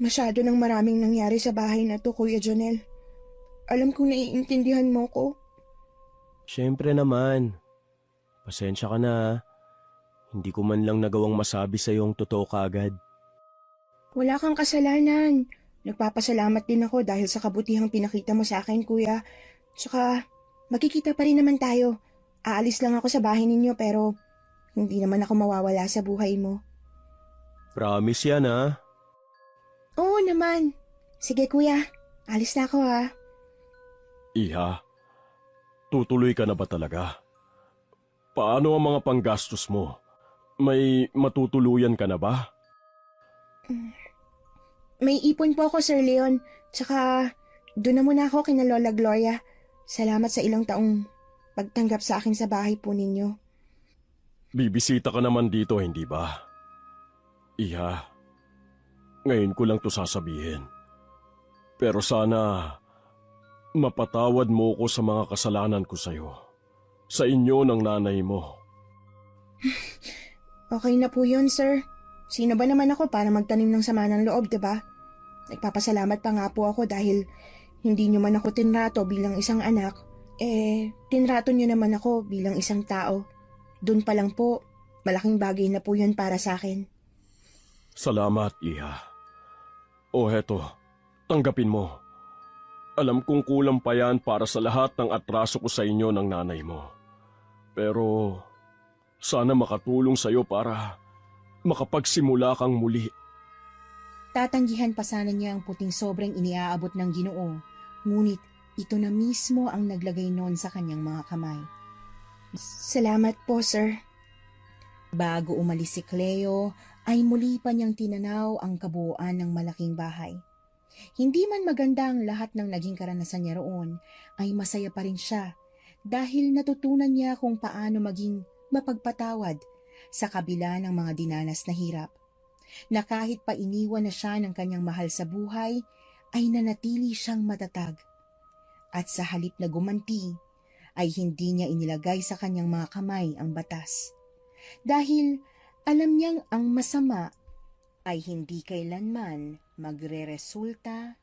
Masyado nang maraming nangyari sa bahay na to, Kuya Jonel. Alam kong naiintindihan mo ko. Siyempre naman. Pasensya ka na. Hindi ko man lang nagawang masabi sa iyong totoo kaagad. Wala kang kasalanan. Nagpapasalamat din ako dahil sa kabutihang pinakita mo sa akin, Kuya. Tsaka, makikita pa rin naman tayo. Aalis lang ako sa bahay ninyo pero hindi naman ako mawawala sa buhay mo. Promise yan, ha? Oo naman. Sige, Kuya. Alis na ako, ha. Iha, tutuloy ka na ba talaga? Paano ang mga panggastos mo? May matutuluyan ka na ba? May ipon po ako, Sir Leon. Tsaka, doon na muna ako kina Lola Gloria. Salamat sa ilang taong pagtanggap sa akin sa bahay po ninyo. Bibisita ka naman dito, hindi ba? Iha, ngayon ko lang to sasabihin. Pero sana mapatawad mo ko sa mga kasalanan ko sa'yo. Sa inyo ng nanay mo. Okay na po yun, sir. Sino ba naman ako para magtanim ng sama ng loob, diba? Nagpapasalamat pa nga po ako dahil hindi nyo man ako tinrato bilang isang anak, tinrato nyo naman ako bilang isang tao. Doon pa lang po, malaking bagay na po yun para sa akin. Salamat, Iha. O heto, tanggapin mo. Alam kong kulang pa yan para sa lahat ng atraso ko sa inyo ng nanay mo. Pero sana makatulong sa'yo para makapagsimula kang muli. Tatanggihan pa sana niya ang puting sobrang iniaabot ng Ginoo, ngunit ito na mismo ang naglagay noon sa kanyang mga kamay. Salamat po, sir. Bago umalis si Cleo, ay muli pa niyang tinanaw ang kabuuan ng malaking bahay. Hindi man maganda ang lahat ng naging karanasan niya roon, ay masaya pa rin siya dahil natutunan niya kung paano maging mapagpatawad sa kabila ng mga dinanas na hirap. Na kahit pa iniwan na siya ng kanyang mahal sa buhay, ay nanatili siyang matatag. At sa halip na gumanti, ay hindi niya inilagay sa kanyang mga kamay ang batas. Dahil alam niyang ang masama ay hindi kailanman magreresulta